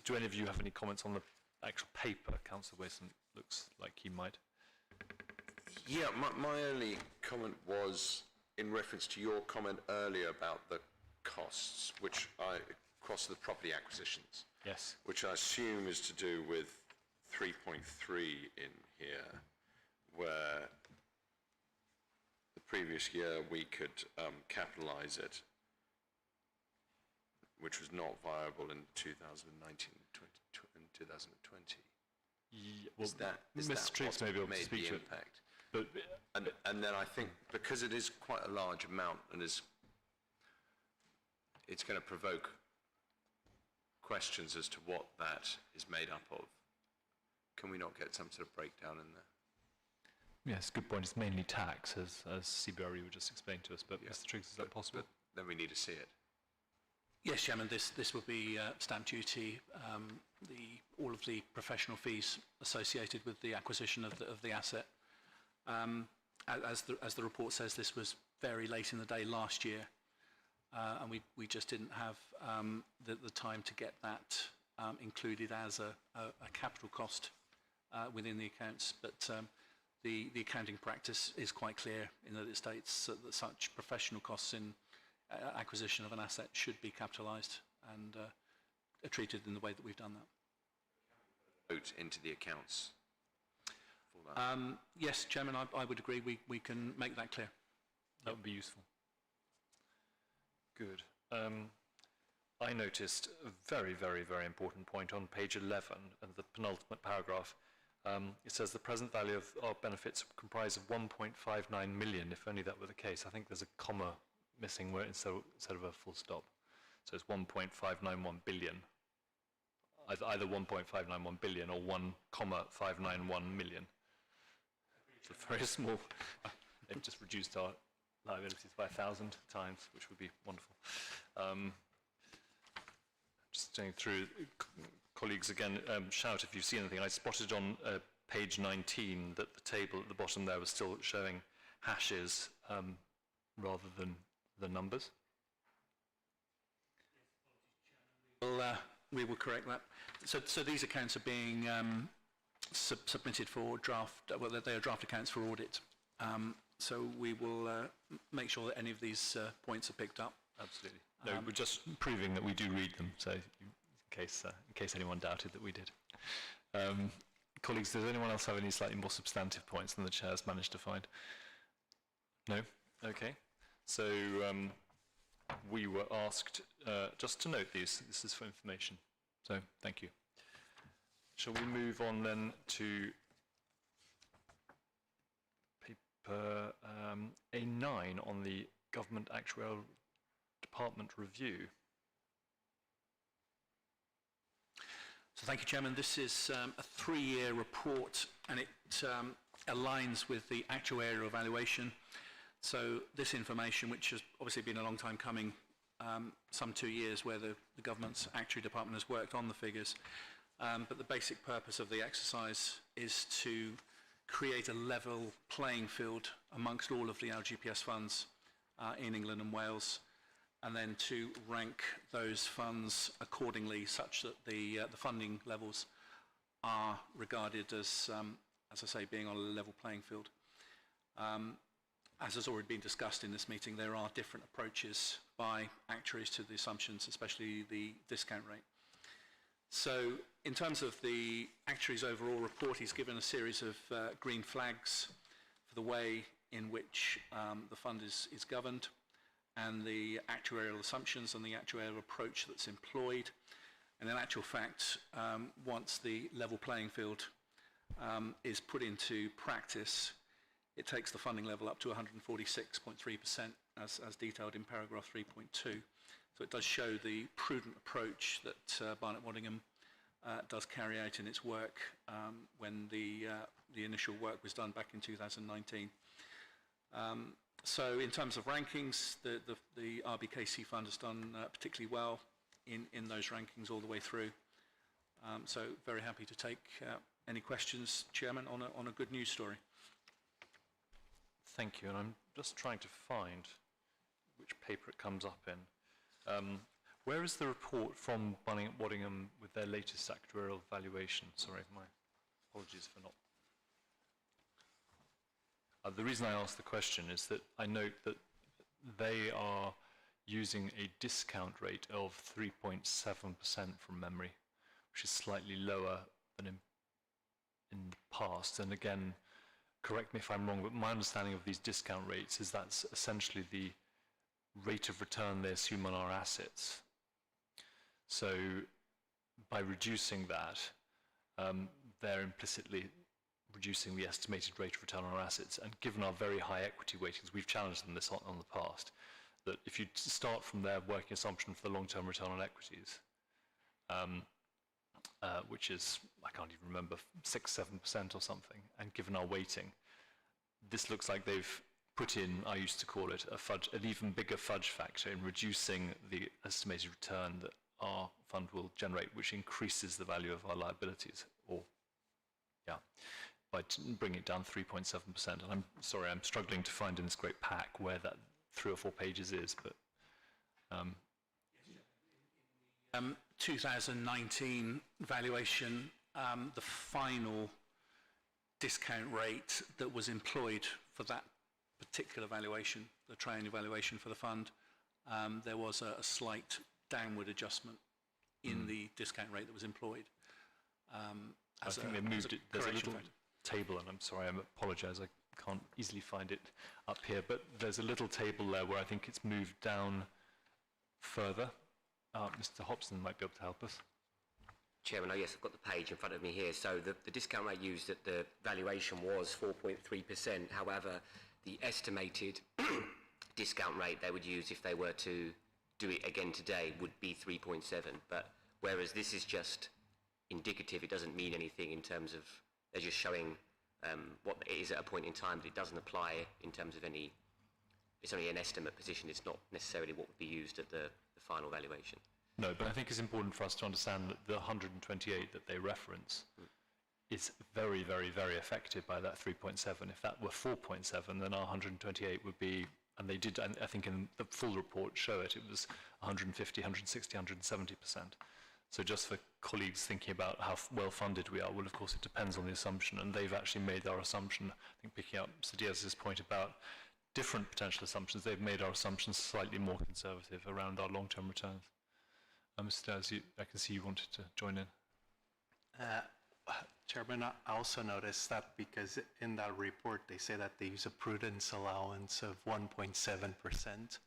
Do any of you have any comments on the actual paper? Councillor Wason looks like he might. Yeah, my only comment was in reference to your comment earlier about the costs, which across the property acquisitions. Yes. Which I assume is to do with 3.3 in here, where the previous year we could capitalise it, which was not viable in 2019 and 2020. Yeah, well, Is that Mr. Triggs may be able to made speak the to it. impact? But And then I think because it is quite a large amount and it's going to provoke questions as to what that is made up of. Can we not get some sort of breakdown in there? yes, good point. It's mainly tax, as CBRE would just explain to us. But Mr. Triggs, is that possible? But then we need to see it. Yes, Chairman, this would be stamp duty, all of the professional fees associated with the acquisition of the asset. As the report says, this was very late in the day last year, and we just didn't have the time to get that included as a capital cost within the accounts. But the accounting practice is quite clear in that it states that such professional costs in acquisition of an asset should be capitalised and are treated in the way that we've done that. Vote into the accounts for that. Yes, Chairman, I would agree. We can make that clear. That would be useful. Good. I noticed a very, very, very important point on page 11 of the penultimate paragraph. It says the present value of our benefits comprise of 1.59 million. If only that were the case. I think there's a comma missing where instead of a full stop. So it's 1.591 billion. Either 1.591 billion or 1.591 million. It's a very small. They've just reduced our liabilities by 1,000 times, which would be wonderful. Just going through, colleagues again, shout if you've seen anything. I spotted on page 19 that the table at the bottom there was still showing hashes rather than the numbers. We will correct that. So these accounts are being submitted for draft. Well, they are draft accounts for audit. So we will make sure that any of these points are picked up. Absolutely. No, we're just proving that we do read them. So in case anyone doubted that we did. Colleagues, does anyone else have any slightly more substantive points than the chair's managed to find? No? Okay. So we were asked just to note these. This is for information. So thank you. Shall we move on then to paper A9 on the Government Actuarial Department review? So thank you, Chairman. This is a 3-year report, and it aligns with the actuarial evaluation. So this information, which has obviously been a long time coming, some 2 years where the government's actuary department has worked on the figures, but the basic purpose of the exercise is to create a level playing field amongst all of the LGPS funds in England and Wales, and then to rank those funds accordingly such that the funding levels are regarded as I say, being on a level playing field. As has already been discussed in this meeting, there are different approaches by actuaries to the assumptions, especially the discount rate. So in terms of the actuary's overall report, he's given a series of green flags for the way in which the fund is governed and the actuarial assumptions and the actuarial approach that's employed. And in actual fact, once the level playing field is put into practice, it takes the funding level up to 146.3% as detailed in paragraph 3.2. So it does show the prudent approach that Barnett Waddingham does carry out in its work when the initial work was done back in 2019. So in terms of rankings, the RBKC fund has done particularly well in those rankings all the way through. So very happy to take any questions, Chairman, on a good news story. Thank you, and I'm just trying to find which paper it comes up in. Where is the report from Barnett Waddingham with their latest actuarial valuation? Sorry, my apologies for not. The reason I ask the question is that I note that they are using a discount rate of 3.7% from memory, which is slightly lower than in the past. And again, correct me if I'm wrong, but my understanding of these discount rates is that's essentially the rate of return they assume on our assets. So by reducing that, they're implicitly reducing the estimated rate of return on our assets. And given our very high equity weightings, we've challenged them this on the past, that if you start from their working assumption for the long-term return on equities, which is, I can't even remember, 6-7% or something, and given our weighting, this looks like they've put in, I used to call it, an even bigger fudge factor in reducing the estimated return that our fund will generate, which increases the value of our liabilities, or, yeah, by bringing it down 3.7%. And I'm sorry, I'm struggling to find in this great pack where that 3 or 4 pages is, but... 2019 valuation, the final discount rate that was employed for that particular valuation, the triennial valuation for the fund, there was a slight downward adjustment in the discount rate that was employed. I think they moved it. There's a little table, and I'm sorry, I apologise, I can't easily find it up here, but there's a little table there where I think it's moved down further. Mr. Hobson might be able to help us. Chairman, yes, I've got the page in front of me here. So the discount rate used at the valuation was 4.3%. However, the estimated discount rate they would use if they were to do it again today would be 3.7. But whereas this is just indicative, it doesn't mean anything in terms of, they're just showing what it is at a point in time, but it doesn't apply in terms of any, it's only an estimate position, it's not necessarily what would be used at the final valuation. No, but I think it's important for us to understand that the 128 that they reference is very, very, very affected by that 3.7. If that were 4.7, then our 128 would be, and they did, I think in the full report show it, it was 150, 160, 170%. So just for colleagues thinking about how well funded we are, well, of course, it depends on the assumption, and they've actually made our assumption, I think picking up Mr. Diaz's point about different potential assumptions, they've made our assumptions slightly more conservative around our long-term returns. Mr. Diaz, I can see you wanted to join in. Chairman, I also noticed that because in that report they say that they use a prudence allowance of 1.7%,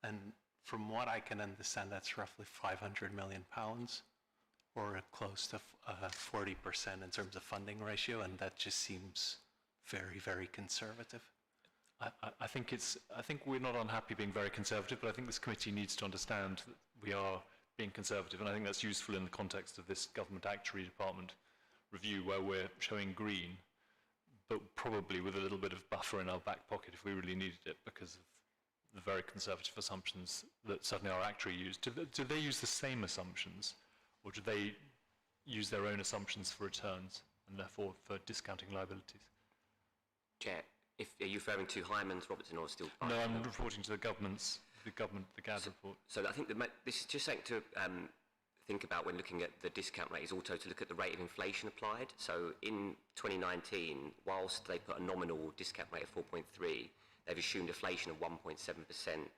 and from what I can understand, that's roughly £500 million, or close to 40% in terms of funding ratio, and that just seems very, very conservative. I think we're not unhappy being very conservative, but I think this committee needs to understand that we are being conservative, and I think that's useful in the context of this Government Actuary Department review where we're showing green, but probably with a little bit of buffer in our back pocket if we really needed it because of the very conservative assumptions that certainly our actuary used. Do they use the same assumptions, or do they use their own assumptions for returns and therefore for discounting liabilities? Chair, are you referring to Hyman's, Robertson, or still? No, I'm reporting to the government, the GAD report. So I think this is just something to think about when looking at the discount rate, is also to look at the rate of inflation applied. So in 2019, whilst they put a nominal discount rate of 4.3, they've assumed inflation of 1.7%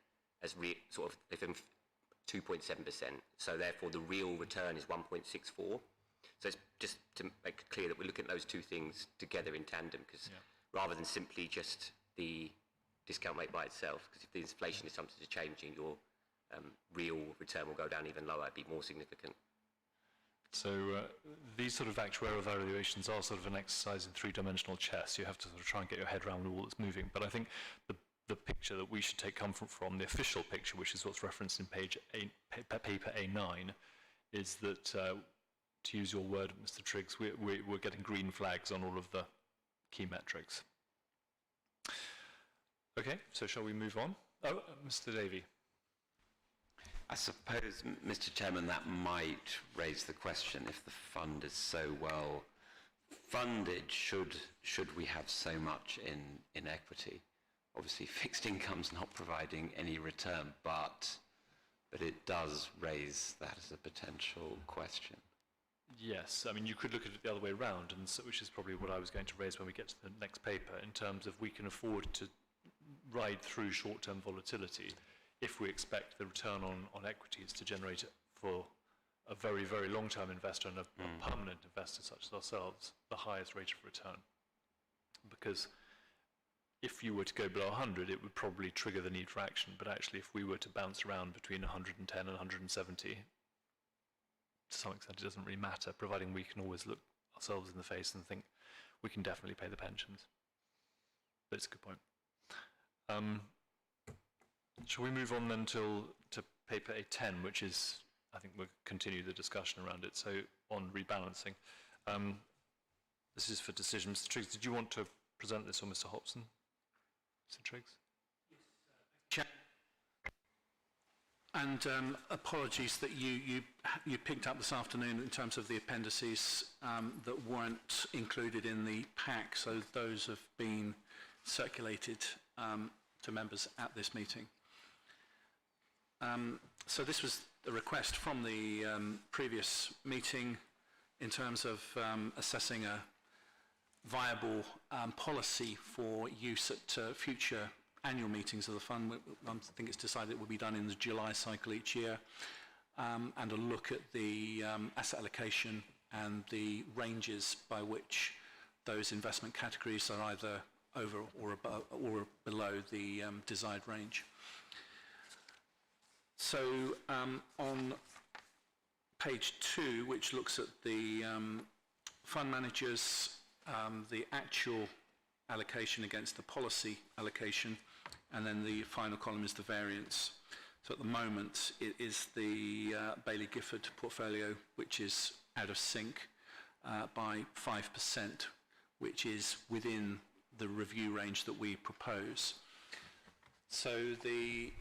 as they've 2.7%. So therefore, the real return is 1.64. So it's just to make it clear that we're looking at those two things together in tandem, because rather than simply just the discount rate by itself, because if the inflation assumptions are changing, your real return will go down even lower, it'd be more significant. So these sort of actuarial valuations are sort of an exercise in three-dimensional chess. You have to sort of try and get your head around all that's moving. But I think the picture that we should take comfort from, the official picture, which is what's referenced in paper A9, is that, to use your word, Mr. Triggs, we're getting green flags on all of the key metrics. Okay, so shall we move on? Oh, Mr. Davey. I suppose, Mr. Chairman, that might raise the question, if the fund is so well funded, should we have so much in equity? Obviously, fixed income's not providing any return, but it does raise that as a potential question. Yes, I mean, you could look at it the other way around, and so, which is probably what I was going to raise when we get to the next paper, in terms of we can afford to ride through short-term volatility if we expect the return on equities to generate for a very, very long-term investor and a permanent investor such as ourselves, the highest rate of return. Because if you were to go below 100, it would probably trigger the need for action. But actually, if we were to bounce around between 110 and 170, to some extent, it doesn't really matter, providing we can always look ourselves in the face and think we can definitely pay the pensions. That's a good point. Shall we move on then to paper A10, which is, I think we'll continue the discussion around it, so on rebalancing. This is for decision. Mr. Triggs, did you want to present this, or Mr. Hobson? Mr. Triggs? Yes, and apologies that you picked up this afternoon in terms of the appendices that weren't included in the pack, so those have been circulated to members at this meeting. So this was a request from the previous meeting in terms of assessing a viable policy for use at future annual meetings of the fund. I think it's decided it will be done in the July cycle each year, and a look at the asset allocation and the ranges by which those investment categories are either over or above or below the desired range. So on page 2, which looks at the fund managers, the actual allocation against the policy allocation, and then the final column is the variance. So at the moment, it is the Bailey Gifford portfolio, which is out of sync by 5%, which is within the review range that we propose. So the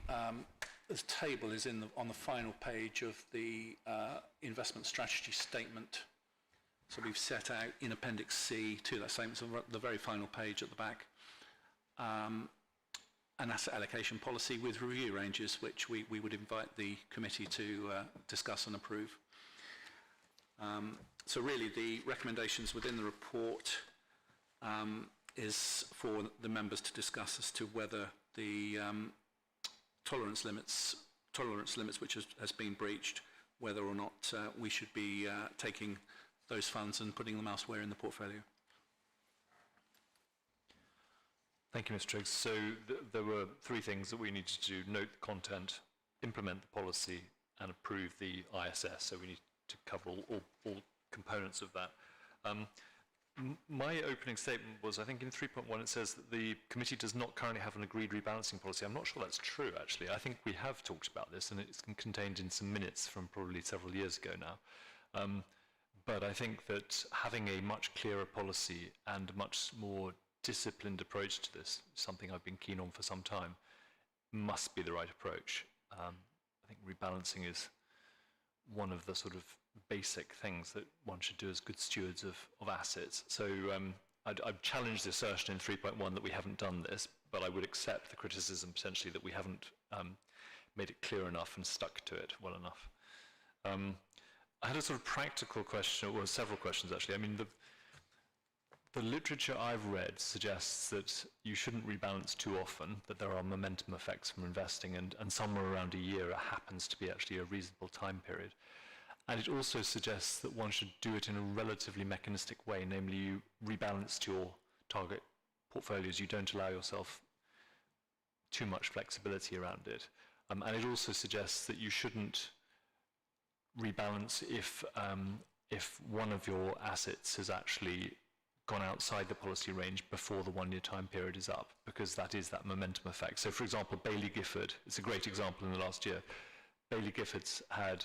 this table is on the final page of the investment strategy statement. So we've set out in Appendix C to that statement, so the very final page at the back, an asset allocation policy with review ranges, which we would invite the committee to discuss and approve. So really the recommendations within the report is for the members to discuss as to whether the tolerance limits which has been breached, whether or not we should be taking those funds and putting them elsewhere in the portfolio. Thank you, Mr. Triggs. So there were 3 things that we needed to do: note the content, implement the policy, and approve the ISS. So we need to cover all components of that. My opening statement was, I think in 3.1 it says that the committee does not currently have an agreed rebalancing policy. I'm not sure that's true, actually. I think we have talked about this, and it's contained in some minutes from probably several years ago now. But I think that having a much clearer policy and a much more disciplined approach to this, something I've been keen on for some time, must be the right approach. I think rebalancing is one of the sort of basic things that one should do as good stewards of assets. So I'd challenge the assertion in 3.1 that we haven't done this, but I would accept the criticism potentially that we haven't made it clear enough and stuck to it well enough. I had a sort of practical question, or several questions actually. I mean, The literature I've read suggests that you shouldn't rebalance too often, that there are momentum effects from investing, and somewhere around a year it happens to be actually a reasonable time period. And it also suggests that one should do it in a relatively mechanistic way, namely you rebalance to your target portfolios, you don't allow yourself too much flexibility around it. And it also suggests that you shouldn't rebalance if one of your assets has actually gone outside the policy range before the 1-year time period is up, because that is that momentum effect. So for example, Baillie Gifford, it's a great example in the last year. Baillie Gifford's had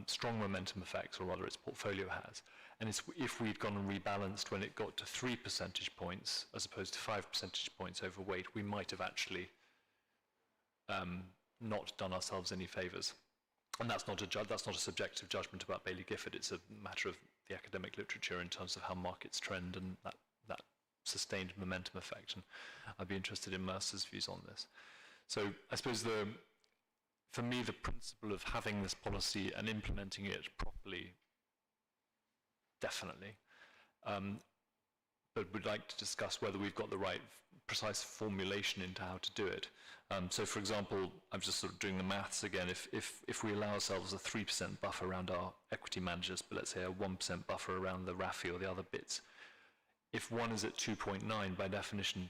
strong momentum effects, or rather its portfolio has. And if we'd gone and rebalanced when it got to 3 percentage points as opposed to 5 percentage points overweight, we might have actually not done ourselves any favours. And that's not a subjective judgment about Baillie Gifford, it's a matter of the academic literature in terms of how markets trend and that sustained momentum effect. And I'd be interested in Mercer's views on this. So I suppose for me, the principle of having this policy and implementing it properly, definitely. But we'd like to discuss whether we've got the right precise formulation into how to do it. So for example, I'm just sort of doing the maths again. If we allow ourselves a 3% buffer around our equity managers, but let's say a 1% buffer around the RAFI or the other bits, if one is at 2.9 by definition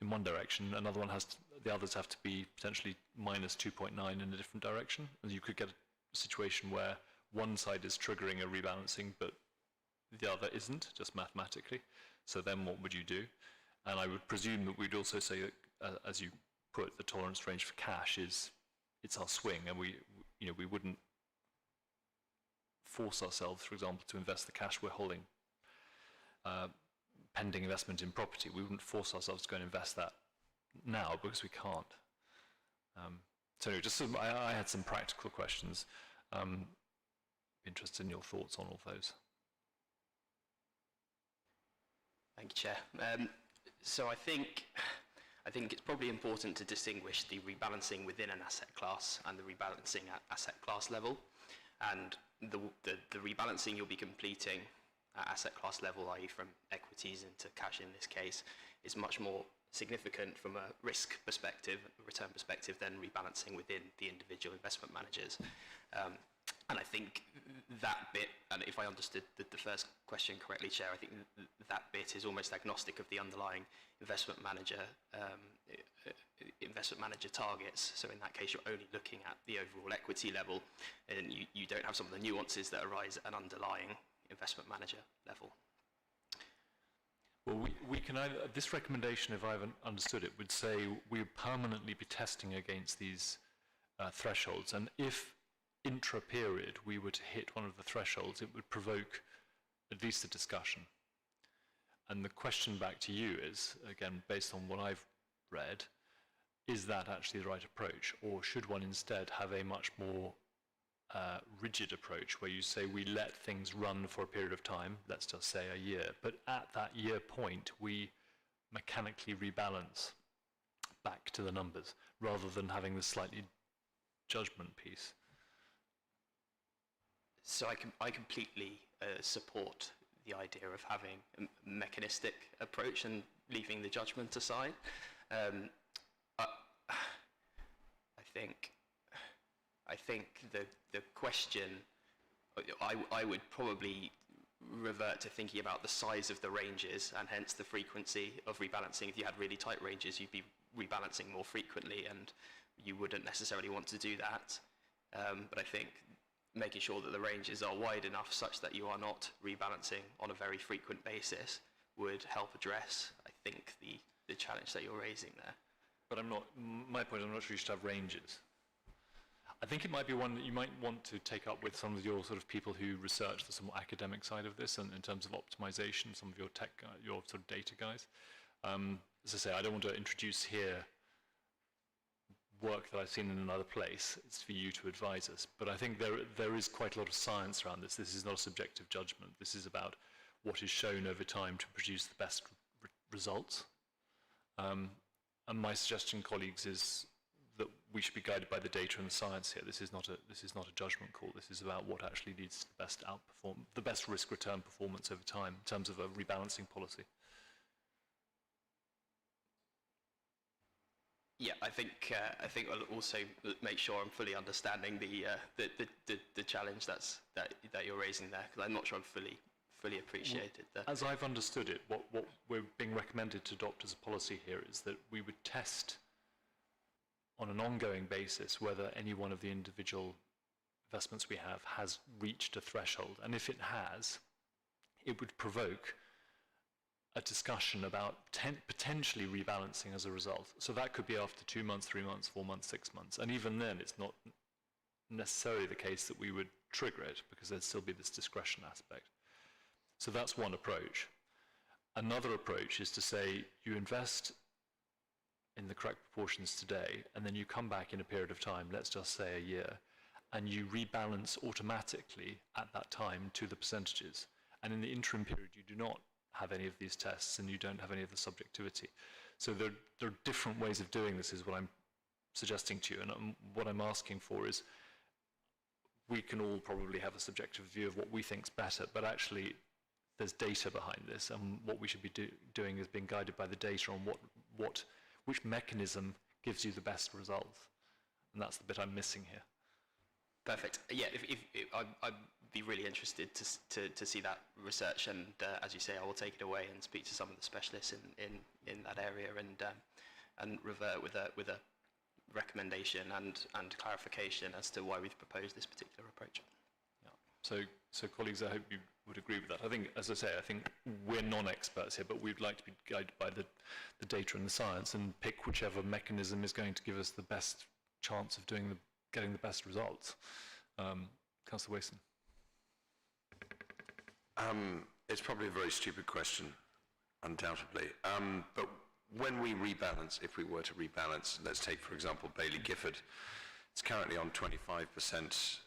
in one direction, another one the others have to be potentially minus 2.9 in a different direction. And you could get a situation where one side is triggering a rebalancing, but the other isn't, just mathematically. So then what would you do? And I would presume that we'd also say, as you put, the tolerance range for cash it's our swing, and we wouldn't force ourselves, for example, to invest the cash we're holding pending investment in property. We wouldn't force ourselves to go and invest that now because we can't. So just I had some practical questions. Interested in your thoughts on all those. Thank you, Chair. So I think it's probably important to distinguish the rebalancing within an asset class and the rebalancing at asset class level. And the rebalancing you'll be completing at asset class level, i.e. from equities into cash in this case, is much more significant from a risk perspective, return perspective, than rebalancing within the individual investment managers. And I think that bit, and if I understood the first question correctly, Chair, I think that bit is almost agnostic of the underlying investment manager targets. So in that case, you're only looking at the overall equity level, and you don't have some of the nuances that arise at an underlying investment manager level. Well, we can either, this recommendation, if I've understood it, would say we'll permanently be testing against these thresholds, and if intra-period we were to hit one of the thresholds, it would provoke at least a discussion. And the question back to you is, again, based on what I've read, is that actually the right approach, or should one instead have a much more rigid approach where you say we let things run for a period of time, let's just say a year, but at that year point we mechanically rebalance back to the numbers rather than having this slightly judgment piece? So I completely support the idea of having a mechanistic approach and leaving the judgment aside. I think the question, I would probably revert to thinking about the size of the ranges and hence the frequency of rebalancing. If you had really tight ranges, you'd be rebalancing more frequently, and you wouldn't necessarily want to do that. But I think making sure that the ranges are wide enough such that you are not rebalancing on a very frequent basis would help address, I think, the challenge that you're raising there. But my point, I'm not sure you should have ranges. I think it might be one that you might want to take up with some of your sort of people who research the somewhat academic side of this, and in terms of optimization, some of your tech, your sort of data guys. As I say, I don't want to introduce here work that I've seen in another place. It's for you to advise us. But I think there is quite a lot of science around this. This is not a subjective judgment. This is about what is shown over time to produce the best results. And my suggestion, colleagues, is that we should be guided by the data and the science here. This is not a judgment call. This is about what actually leads to the best risk-return performance over time in terms of a rebalancing policy. Yeah, I think I'll also make sure I'm fully understanding the challenge that you're raising there, because I'm not sure I've fully appreciated that. As I've understood it, what we're being recommended to adopt as a policy here is that we would test on an ongoing basis whether any one of the individual investments we have has reached a threshold. And if it has, it would provoke a discussion about potentially rebalancing as a result. So that could be after 2 months, 3 months, 4 months, 6 months. And even then, it's not necessarily the case that we would trigger it, because there'd still be this discretion aspect. So that's one approach. Another approach is to say you invest in the correct proportions today, and then you come back in a period of time, let's just say a year, and you rebalance automatically at that time to the percentages. And in the interim period, you do not have any of these tests, and you don't have any of the subjectivity. So there are different ways of doing this, is what I'm suggesting to you. And what I'm asking for is, we can all probably have a subjective view of what we think's better, but actually there's data behind this, and what we should be doing is being guided by the data on which mechanism gives you the best results. And that's the bit I'm missing here. Perfect. Yeah, I'd be really interested to see that research, and as you say, I will take it away and speak to some of the specialists in that area, and revert with a recommendation and clarification as to why we've proposed this particular approach. Yeah. So colleagues, I hope you would agree with that. I think, as I say, I think we're non-experts here, but we'd like to be guided by the data and the science, and pick whichever mechanism is going to give us the best chance of getting the best results. Councillor Wason. It's probably a very stupid question, undoubtedly. But when we rebalance, if we were to rebalance, let's take, for example, Bailey Gifford. It's currently on 25%.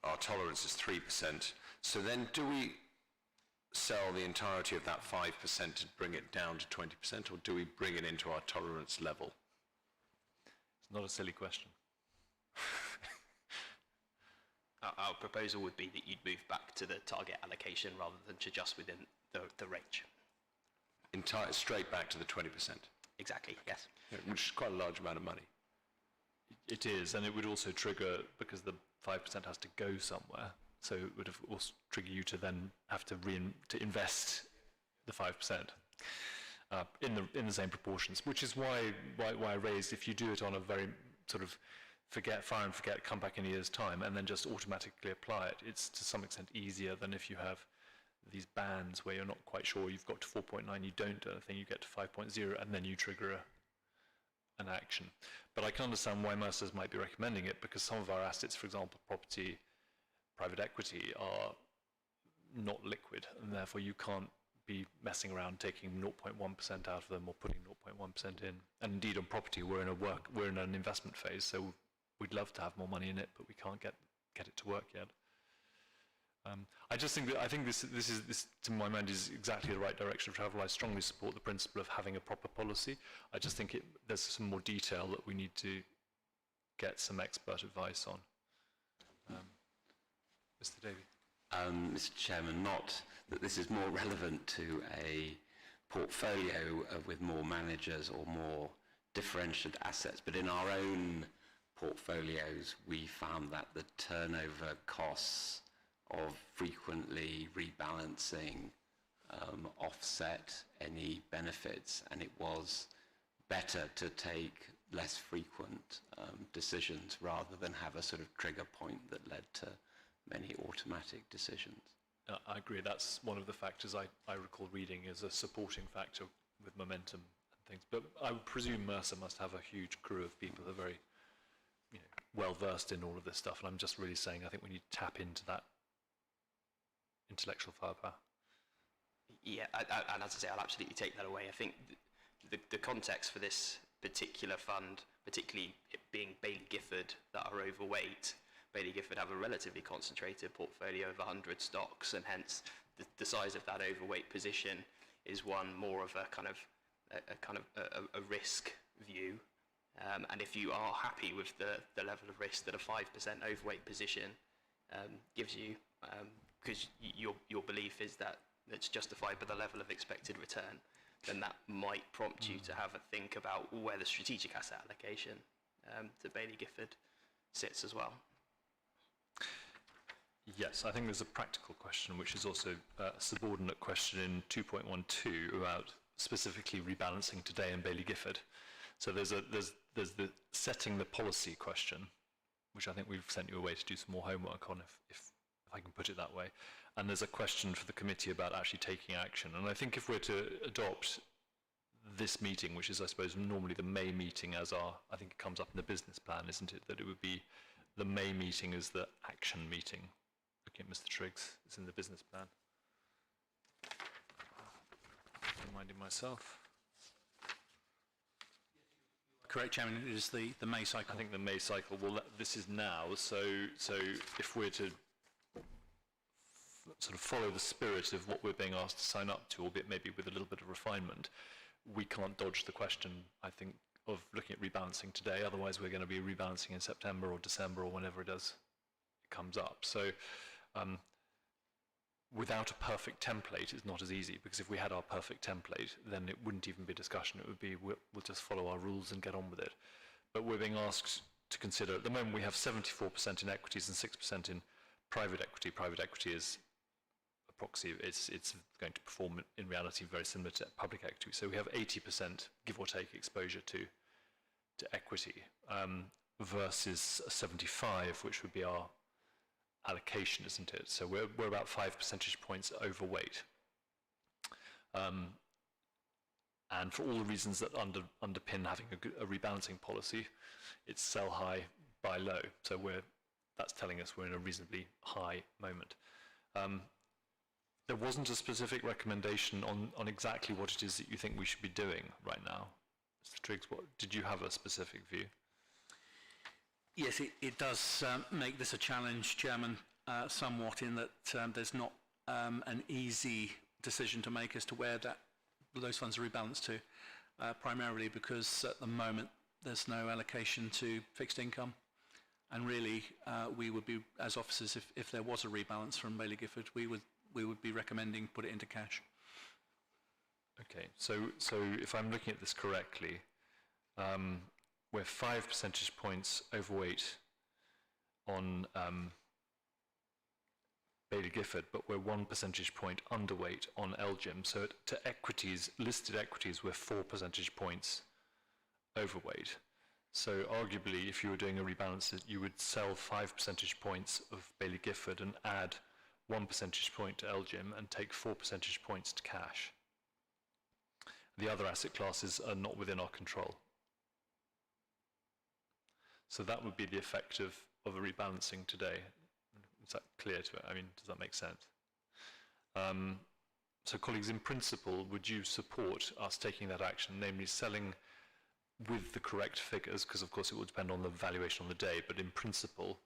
Our tolerance is 3%. So then do we sell the entirety of that 5% to bring it down to 20%, or do we bring it into our tolerance level? It's not a silly question. Our proposal would be that you'd move back to the target allocation rather than to just within the range. Straight back to the 20%? Exactly, yes. Yeah, which is quite a large amount of money. It is, and it would also trigger, because the 5% has to go somewhere, so it would also trigger you to then have to invest the 5% in the same proportions, which is why I raised, if you do it on a very sort of fire and forget, come back in a year's time, and then just automatically apply it, it's to some extent easier than if you have these bands where you're not quite sure, you've got to 4.9, you don't do anything, you get to 5.0, and then you trigger an action. But I can understand why Mercer's might be recommending it, because some of our assets, for example, property, private equity, are not liquid, and therefore you can't be messing around taking 0.1% out of them or putting 0.1% in. And indeed on property, we're in an investment phase, so we'd love to have more money in it, but we can't get it to work yet. I think this, to my mind, is exactly the right direction of travel. I strongly support the principle of having a proper policy. I just think there's some more detail that we need to get some expert advice on. Mr. Davey. Mr. Chairman, not that this is more relevant to a portfolio with more managers or more differentiated assets, but in our own portfolios, we found that the turnover costs of frequently rebalancing offset any benefits, and it was better to take less frequent decisions rather than have a sort of trigger point that led to many automatic decisions. I agree. That's one of the factors I recall reading as a supporting factor with momentum and things. But I would presume Mercer must have a huge crew of people that are very well versed in all of this stuff. And I'm just really saying I think we need to tap into that intellectual firepower. Yeah, and as I say, I'll absolutely take that away. I think the context for this particular fund, particularly it being Bailey Gifford that are overweight, Bailey Gifford have a relatively concentrated portfolio of 100 stocks, and hence the size of that overweight position is one more of a kind of a risk view And if you are happy with the level of risk that a 5% overweight position gives you, because your belief is that it's justified by the level of expected return, then that might prompt you to have a think about where the strategic asset allocation to Bailey Gifford sits as well. Yes, I think there's a practical question, which is also a subordinate question in 2.12 about specifically rebalancing today in Bailey Gifford. So there's the setting the policy question, which I think we've sent you away to do some more homework on, if I can put it that way. And there's a question for the committee about actually taking action. And I think if we're to adopt this meeting, which is, I suppose, normally the May meeting as I think it comes up in the business plan, isn't it, that it would be the May meeting as the action meeting. Looking at Mr. Triggs, it's in the business plan. Reminding myself. Correct, Chairman, it is the May cycle. I think the May cycle, well, this is now, so if we're to sort of follow the spirit of what we're being asked to sign up to, albeit maybe with a little bit of refinement, we can't dodge the question, I think, of looking at rebalancing today. Otherwise, we're going to be rebalancing in September or December or whenever it comes up. So without a perfect template, it's not as easy, because if we had our perfect template, then it wouldn't even be a discussion. It would be, we'll just follow our rules and get on with it. But we're being asked to consider, at the moment we have 74% in equities and 6% in private equity. Private equity is a proxy. It's going to perform in reality very similar to public equity. So we have 80%, give or take, exposure to equity versus 75, which would be our allocation, isn't it? So we're about 5 percentage points overweight. And for all the reasons that underpin having a rebalancing policy, it's sell high, buy low. So that's telling us we're in a reasonably high moment. There wasn't a specific recommendation on exactly what it is that you think we should be doing right now. Mr. Triggs, did you have a specific view? Yes, it does make this a challenge, Chairman, somewhat in that there's not an easy decision to make as to where those funds are rebalanced to, primarily because at the moment there's no allocation to fixed income. And really, we would be, as officers, if there was a rebalance from Bailey Gifford, we would be recommending put it into cash. Okay, so if I'm looking at this correctly, we're 5 percentage points overweight on Bailey Gifford, but we're 1 percentage point underweight on LGIM. So to equities, listed equities, we're 4 percentage points overweight. So arguably, if you were doing a rebalance, you would sell 5 percentage points of Bailey Gifford and add 1 percentage point to LGIM and take 4 percentage points to cash. The other asset classes are not within our control. So that would be the effect of a rebalancing today. Is that clear to it? I mean, does that make sense? So colleagues, in principle, would you support us taking that action, namely selling with the correct figures, because of course it would depend on the valuation on the day, but in principle,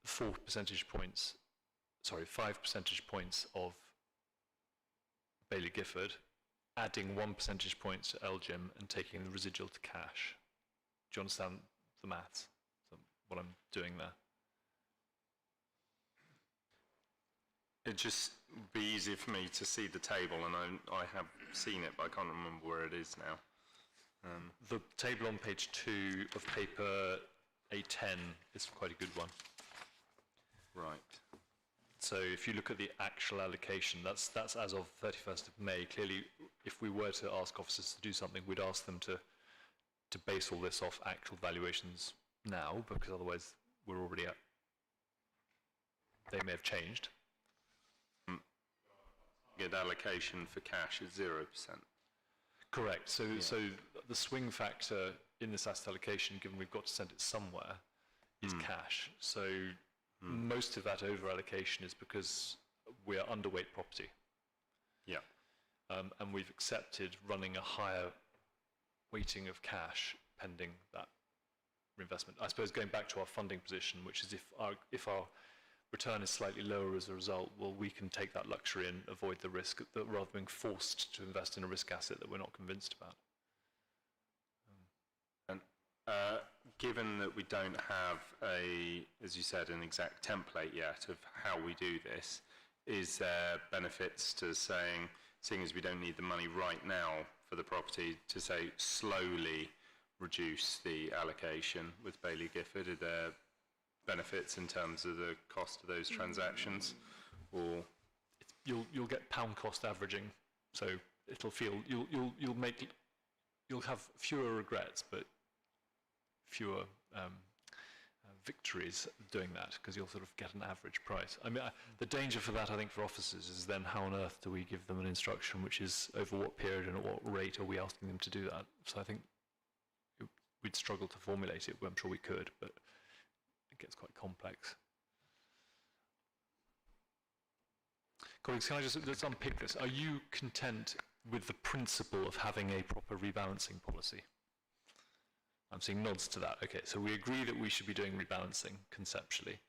5 percentage points of Bailey Gifford, adding 1 percentage point to LGIM and taking the residual to cash. Do you understand the maths, what I'm doing there? It just would be easier for me to see the table, and I have seen it, but I can't remember where it is now. The table on page 2 of paper A10 is quite a good one. Right. So if you look at the actual allocation, that's as of 31st of May. Clearly, if we were to ask officers to do something, we'd ask them to base all this off actual valuations now, because otherwise we're already at, they may have changed. Good allocation for cash is 0%. Correct. So the swing factor in this asset allocation, given we've got to send it somewhere, is cash. So most of that over allocation is because we are underweight property. Yeah. And we've accepted running a higher weighting of cash pending that reinvestment. I suppose going back to our funding position, which is if our return is slightly lower as a result, well, we can take that luxury and avoid the risk that rather than being forced to invest in a risk asset that we're not convinced about. given that we don't have as you said, an exact template yet of how we do this, is there benefits to seeing as we don't need the money right now for the property, to say slowly reduce the allocation with Bailey Gifford? Are there benefits in terms of the cost of those transactions, or You'll get pound cost averaging, so it'll feel you'll have fewer regrets, but fewer victories doing that, because you'll sort of get an average price. I mean, the danger for that, I think, for officers is then how on earth do we give them an instruction which is over what period and at what rate are we asking them to do that? So I think we'd struggle to formulate it. I'm sure we could, but it gets quite complex. Colleagues, can I let's unpick this. Are you content with the principle of having a proper rebalancing policy? I'm seeing nods to that. Okay, so we agree that we should be doing rebalancing conceptually.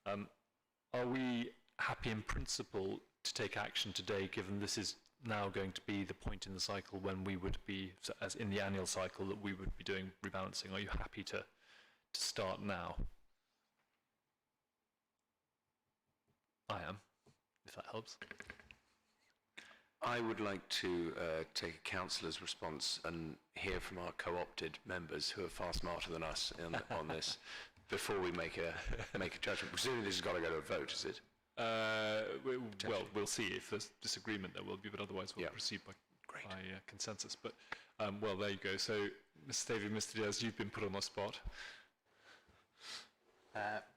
Are we happy in principle to take action today, given this is now going to be the point in the cycle when we would be, as in the annual cycle, that we would be doing rebalancing? Are you happy to start now? I am, if that helps. I would like to take a councillor's response and hear from our co-opted members who are far smarter than us on this before we make a judgment. Presumably this has got to go to a vote, is it? Well, we'll see. If there's disagreement, there will be, but otherwise we'll proceed by consensus. But, well, there you go. So, Mr. David, Mr. Diaz, you've been put on the spot.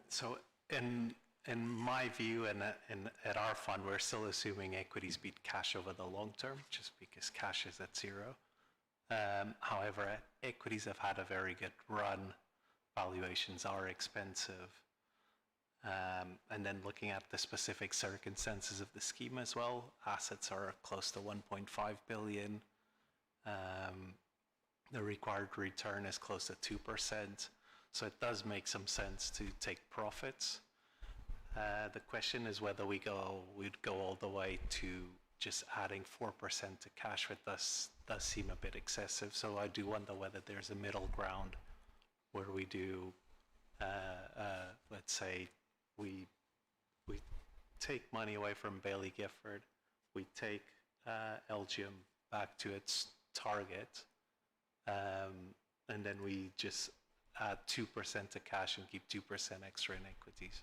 So in my view, and at our fund, we're still assuming equities beat cash over the long term, just because cash is at zero. However, equities have had a very good run. Valuations are expensive. And then looking at the specific circumstances of the scheme as well, assets are close to 1.5 billion. The required return is close to 2%. So it does make some sense to take profits. The question is whether we'd go all the way to just adding 4% to cash, which does seem a bit excessive. So I do wonder whether there's a middle ground where we do, let's say, we take money away from Bailey Gifford, we take Elgin back to its target, and then we just add 2% to cash and keep 2% extra in equities.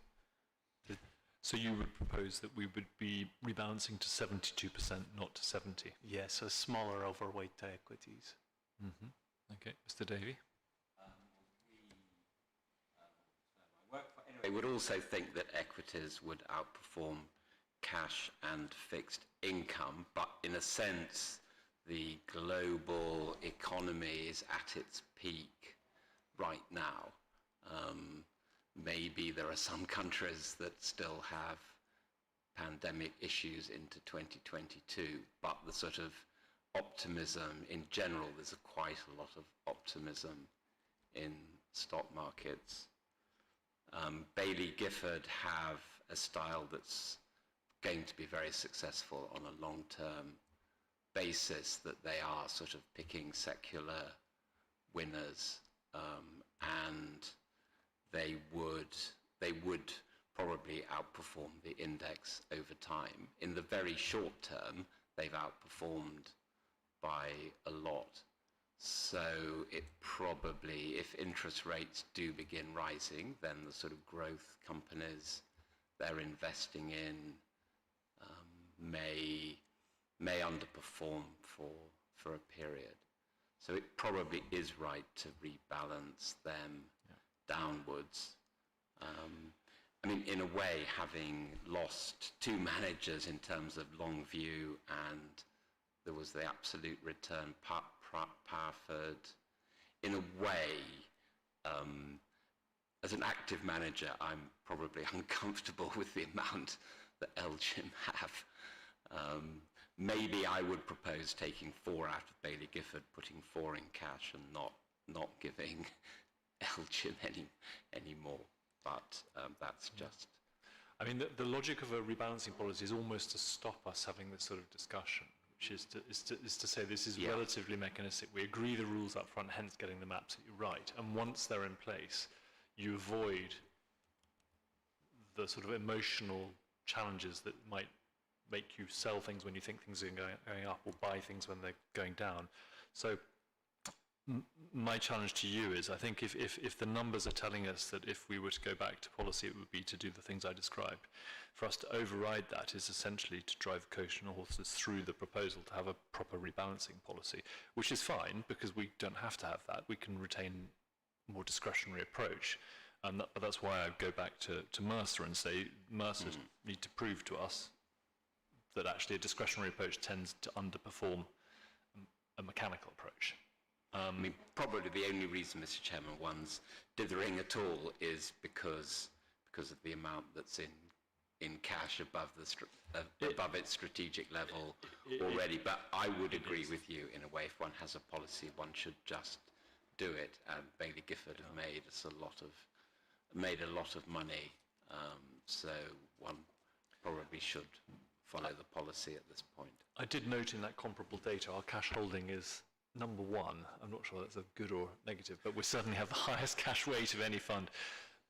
So you would propose that we would be rebalancing to 72%, not to 70? Yes, so smaller overweight to equities. Mm-hmm. Okay, Mr. Davey? I would also think that equities would outperform cash and fixed income, but in a sense, the global economy is at its peak right now. Maybe there are some countries that still have pandemic issues into 2022, but the sort of optimism in general, there's quite a lot of optimism in stock markets. Bailey Gifford have a style that's going to be very successful on a long-term basis, that they are sort of picking secular winners, and they would probably outperform the index over time. In the very short term, they've outperformed by a lot. So it probably, if interest rates do begin rising, then the sort of growth companies they're investing in may underperform for a period. So it probably is right to rebalance them downwards. I mean, in a way, having lost two managers in terms of long view, and there was the absolute return, Parford, in a way, as an active manager, I'm probably uncomfortable with the amount that Elgin have. Maybe I would propose taking 4 out of Bailey Gifford, putting 4 in cash, and not giving Elgin any more. But that's just... I mean, the logic of a rebalancing policy is almost to stop us having this sort of discussion, which is to say this is relatively mechanistic. We agree the rules up front, hence getting them absolutely right. And once they're in place, you avoid the sort of emotional challenges that might make you sell things when you think things are going up, or buy things when they're going down. So my challenge to you is, I think if the numbers are telling us that if we were to go back to policy, it would be to do the things I described. For us to override that is essentially to drive coaching horses through the proposal to have a proper rebalancing policy, which is fine because we don't have to have that. We can retain a more discretionary approach. But that's why I go back to Mercer and say Mercer need to prove to us that actually a discretionary approach tends to underperform a mechanical approach. I mean, probably the only reason, Mr. Chairman, one's dithering at all is because of the amount that's in cash above above its strategic level already. But I would agree with you in a way. If one has a policy, one should just do it. And Bailey Gifford have made us a lot of money, so one probably should follow the policy at this point. I did note in that comparable data, our cash holding is number one. I'm not sure that's a good or negative, but we certainly have the highest cash weight of any fund.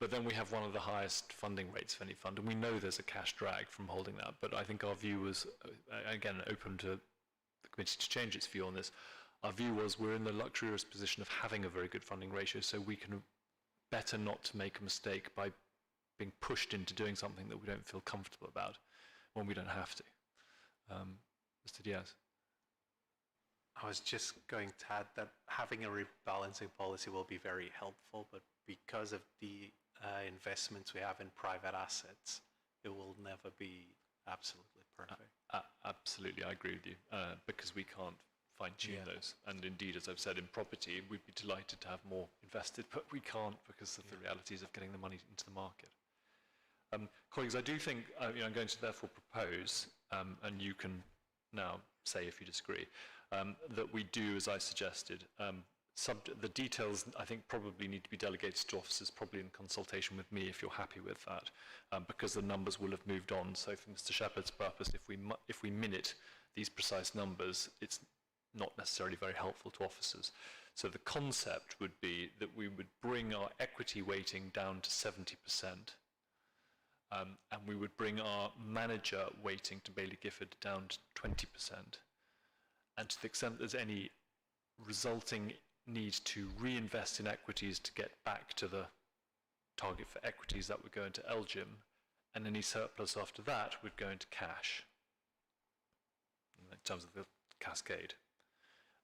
But then we have one of the highest funding rates of any fund, and we know there's a cash drag from holding that. But I think our view was, again, open to the committee to change its view on this. Our view was we're in the luxurious position of having a very good funding ratio, so we can better not to make a mistake by being pushed into doing something that we don't feel comfortable about when we don't have to. Mr. Diaz. I was just going to add that having a rebalancing policy will be very helpful, but because of the investments we have in private assets, it will never be absolutely perfect. Absolutely, I agree with you, because we can't fine-tune those. And indeed, as I've said, in property, we'd be delighted to have more invested, but we can't because of the realities of getting the money into the market. Colleagues, I do think, I'm going to therefore propose, and you can now say if you disagree, that we do, as I suggested, the details, I think, probably need to be delegated to officers, probably in consultation with me, if you're happy with that, because the numbers will have moved on. So for Mr. Shepherd's purpose, if we minute these precise numbers, it's not necessarily very helpful to officers. So the concept would be that we would bring our equity weighting down to 70%, and we would bring our manager weighting to Bailey Gifford down to 20%. And to the extent there's any resulting need to reinvest in equities to get back to the target for equities, that would go into LGIM, and any surplus after that would go into cash, in terms of the cascade.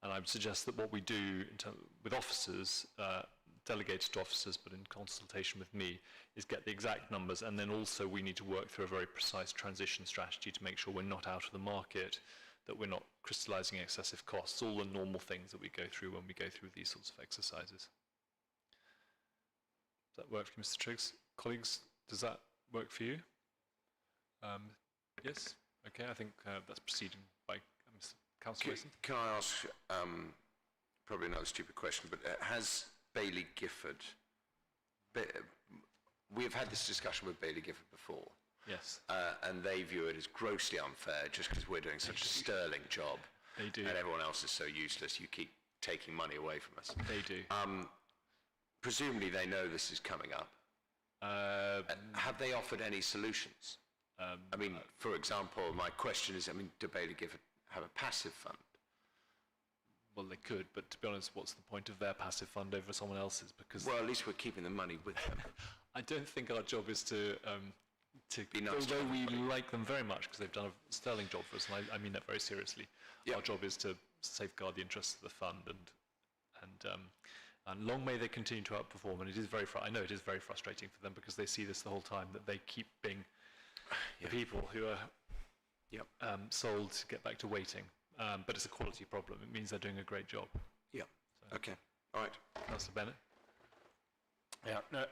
And I would suggest that what we do with officers, delegated to officers, but in consultation with me, is get the exact numbers, and then also we need to work through a very precise transition strategy to make sure we're not out of the market, that we're not crystallizing excessive costs, all the normal things that we go through when we go through these sorts of exercises. Does that work for you, Mr. Triggs? Colleagues, does that work for you? Yes? Okay, I think that's proceeding by Mr. Councillor Mason. Can I ask, probably another stupid question, but has Bailey Gifford, we have had this discussion with Bailey Gifford before. Yes. And they view it as grossly unfair just because we're doing such a sterling job. They do. And everyone else is so useless, you keep taking money away from us. They do. Presumably they know this is coming up. Have they offered any solutions? I mean, for example, my question is, do Bailey Gifford have a passive fund? Well, they could, but to be honest, what's the point of their passive fund over someone else's? Because well, at least we're keeping the money with them. I don't think our job is to be nice, although we like them very much because they've done a sterling job for us, and I mean that very seriously. Yep. Our job is to safeguard the interests of the fund, and long may they continue to outperform. And it is I know it is very frustrating for them because they see this the whole time, that they keep being the people who are sold to get back to waiting. But it's a quality problem. It means they're doing a great job. Yeah. So. Okay. All right. Councillor Bennett. Yeah. No.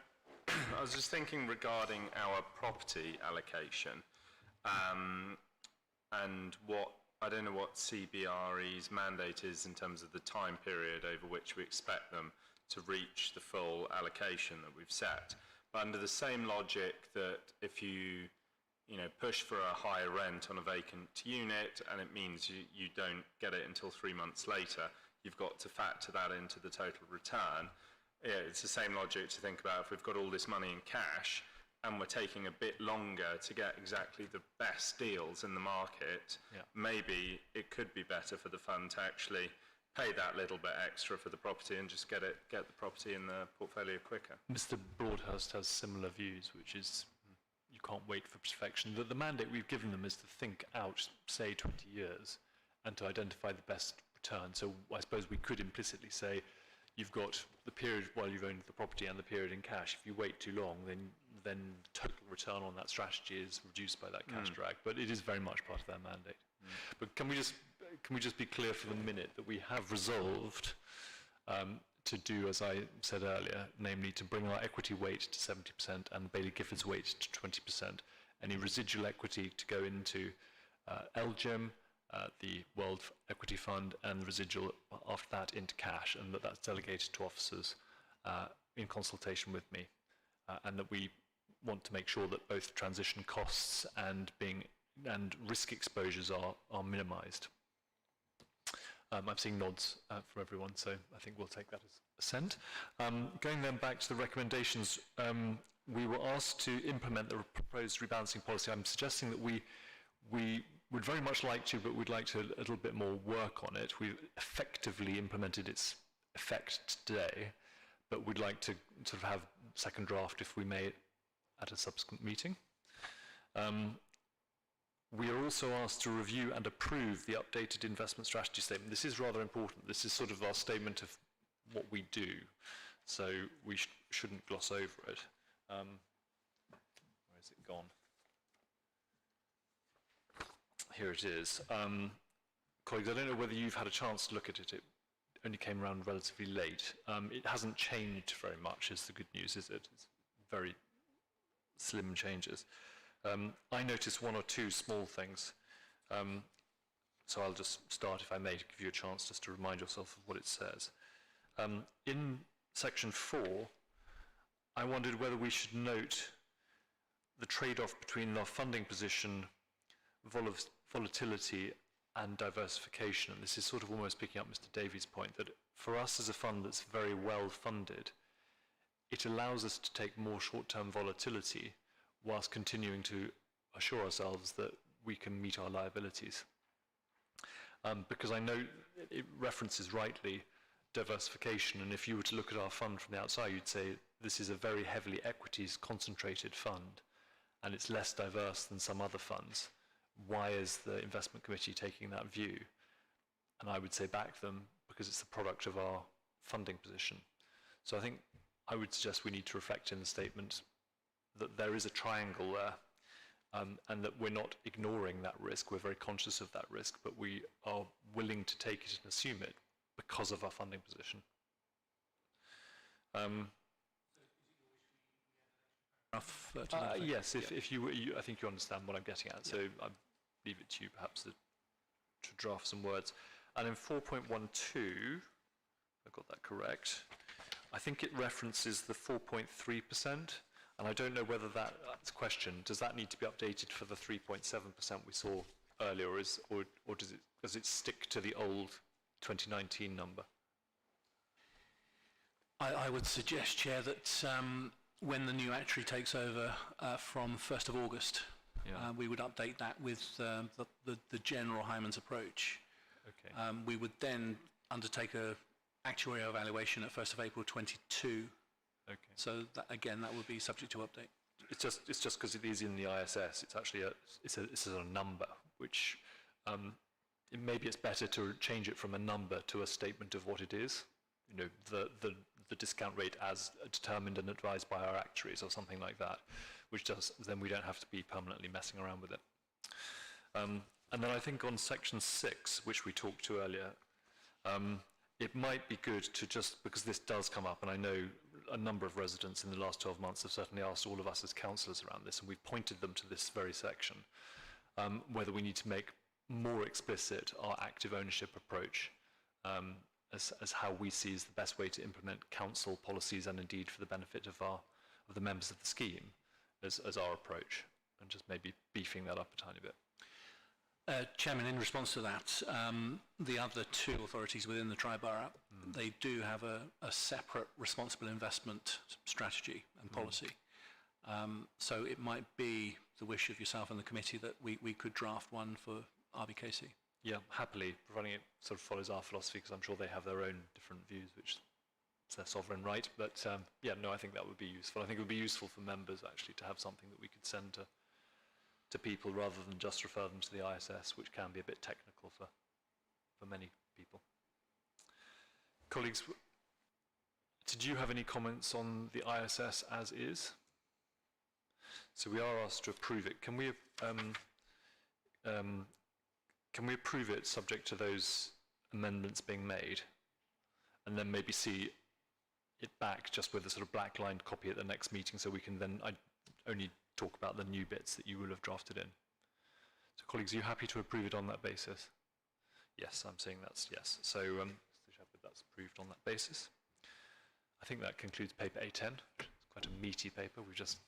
I was just thinking regarding our property allocation, and I don't know what CBRE's mandate is in terms of the time period over which we expect them to reach the full allocation that we've set. But under the same logic that if you push for a higher rent on a vacant unit, and it means you don't get it until 3 months later. You've got to factor that into the total return. Yeah, it's the same logic to think about if we've got all this money in cash and we're taking a bit longer to get exactly the best deals in the market, maybe it could be better for the fund to actually pay that little bit extra for the property and just get the property in the portfolio quicker. Mr. Broadhurst has similar views, which is you can't wait for perfection. The mandate we've given them is to think out, say, 20 years and to identify the best return. So I suppose we could implicitly say you've got the period while you've owned the property and the period in cash. If you wait too long, then total return on that strategy is reduced by that cash drag. But it is very much part of their mandate. But can we just be clear for the minute that we have resolved to do, as I said earlier, namely to bring our equity weight to 70% and Baillie Gifford's weight to 20%. Any residual equity to go into LGIM, the World Equity Fund, and the residual after that into cash, and that's delegated to officers in consultation with me, and that we want to make sure that both transition costs and risk exposures are minimised. I'm seeing nods from everyone, so I think we'll take that as assent. Going then back to the recommendations, we were asked to implement the proposed rebalancing policy. I'm suggesting that we would very much like to, but we'd like to a little bit more work on it. We've effectively implemented its effect today, but we'd like to sort of have second draft, if we may, at a subsequent meeting. We are also asked to review and approve the updated investment strategy statement. This is rather important. This is sort of our statement of what we do, so we shouldn't gloss over it. Where has it gone? Here it is. Colleagues, I don't know whether you've had a chance to look at it. It only came around relatively late. It hasn't changed very much, is the good news, is it? It's very slim changes. I noticed one or two small things. So I'll just start, if I may, to give you a chance just to remind yourself of what it says. In section 4, I wondered whether we should note the trade-off between our funding position, volatility and diversification. And this is sort of almost picking up Mr. Davies' point that for us as a fund that's very well funded, it allows us to take more short-term volatility whilst continuing to assure ourselves that we can meet our liabilities. Because I know it references rightly diversification, and if you were to look at our fund from the outside, you'd say this is a very heavily equities concentrated fund, and it's less diverse than some other funds. Why is the investment committee taking that view? And I would say back them because it's the product of our funding position. So I think I would suggest we need to reflect in the statement that there is a triangle there, and that we're not ignoring that risk. We're very conscious of that risk, but we are willing to take it and assume it because of our funding position. Yes, if you I think you understand what I'm getting at, so I'll leave it to you perhaps to draft some words. And in 4.12, I got that correct, I think it references the 4.3%, and I don't know whether that's a question. Does that need to be updated for the 3.7% we saw earlier, or does it stick to the old 2019 number? I would suggest, Chair, that when the new actuary takes over from 1st of August, we would update that with the general Hyman's approach. Okay. We would then undertake a actuarial evaluation at 1st of April 22. Okay. So that, again, that would be subject to update. It's just because it is in the ISS. It's actually it's a number, which maybe it's better to change it from a number to a statement of what it is. You know, the discount rate as determined and advised by our actuaries, or something like that, which does, then we don't have to be permanently messing around with it. And then I think on section 6, which we talked to earlier, it might be good to just, because this does come up, and I know a number of residents in the last 12 months have certainly asked all of us as councillors around this, and we've pointed them to this very section, whether we need to make more explicit our active ownership approach as how we see as the best way to implement council policies, and indeed for the benefit of the members of the scheme as our approach. and just maybe beefing that up a tiny bit. Chairman, in response to that, the other two authorities within the Triborough, they do have a separate responsible investment strategy and policy. So it might be the wish of yourself and the committee that we could draft one for RBKC. Yeah, happily, providing it sort of follows our philosophy, because I'm sure they have their own different views, which is their sovereign right. But yeah, no, I think that would be useful. I think it would be useful for members actually to have something that we could send to people rather than just refer them to the ISS, which can be a bit technical for many people. Colleagues, did you have any comments on the ISS as is? So we are asked to approve it. Can we approve it subject to those amendments being made, and then maybe see it back just with a sort of black-lined copy at the next meeting, so we can then only talk about the new bits that you will have drafted in? So colleagues, are you happy to approve it on that basis? Yes, I'm saying that's yes. So Mr. Shepherd, that's approved on that basis. I think that concludes paper A10. It's quite a meaty paper. We've just